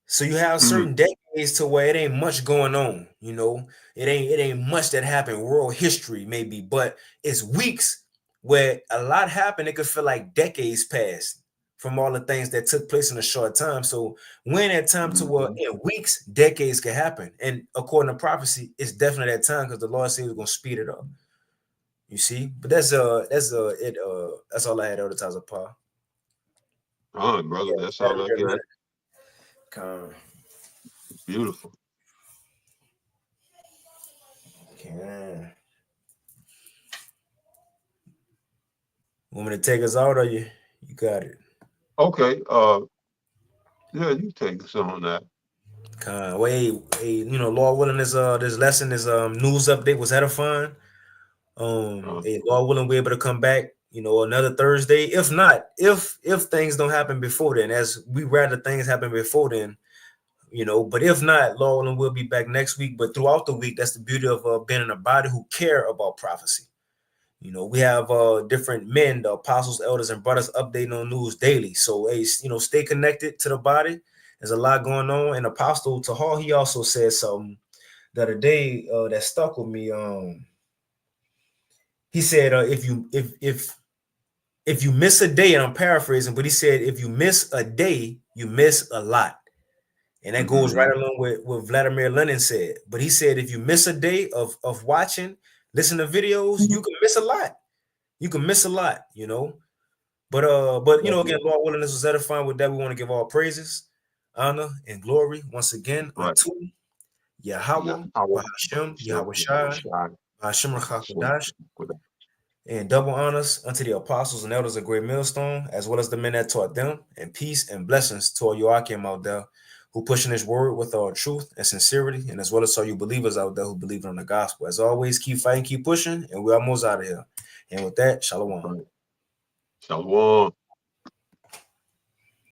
Speaker 7: So you have certain decades to where it ain't much going on, you know, it ain't much that happened, world history maybe, but it's weeks where a lot happened. It could feel like decades passed from all the things that took place in a short time. So when that time to where in weeks, decades can happen. And according to prophecy, it's definitely that time because the Lord said he's going to speed it up. You see, but that's all I had advertiser Paul.
Speaker 2: All right, brother.
Speaker 7: Yeah,
Speaker 2: That's all I got.
Speaker 7: Con.
Speaker 2: Beautiful.
Speaker 7: Can. Want me to take us out, or you got it?
Speaker 2: Okay. Yeah, you take us on that.
Speaker 7: Con. Well, hey, Lord willing, this lesson is news update was edifying. Hey, Lord willing, we're able to come back, another Thursday. If not, if things don't happen before then, as we rather things happen before then, but if not, Lord willing, we'll be back next week. But throughout the week, that's the beauty of being in a body who care about prophecy. We have different men, the apostles, elders, and brothers updating on news daily. So, hey, stay connected to the body. There's a lot going on. And Apostle Tahal, he also said something the other day that stuck with me. He said, if you miss a day, and I'm paraphrasing, but he said, if you miss a day, you miss a lot. And that goes right along with what Vladimir Lenin said. But he said, if you miss a day of watching, listen to videos, you can miss a lot. You can miss a lot, But again, Lord willing, this was edifying. With that, we want to give all praises, honor, and glory once again unto Yahweh, Bahashem, Yahweh Shai, Bahashem Rachakadash, and double honors unto the apostles and elders of Great Millstone, as well as the men that taught them, and peace and blessings to all Joachim out there who pushing his word with all truth and sincerity, and as well as all you believers out there who believe in the gospel. As always, keep fighting, keep pushing, and we're almost out of here. And with that, shalom.
Speaker 2: Shalom.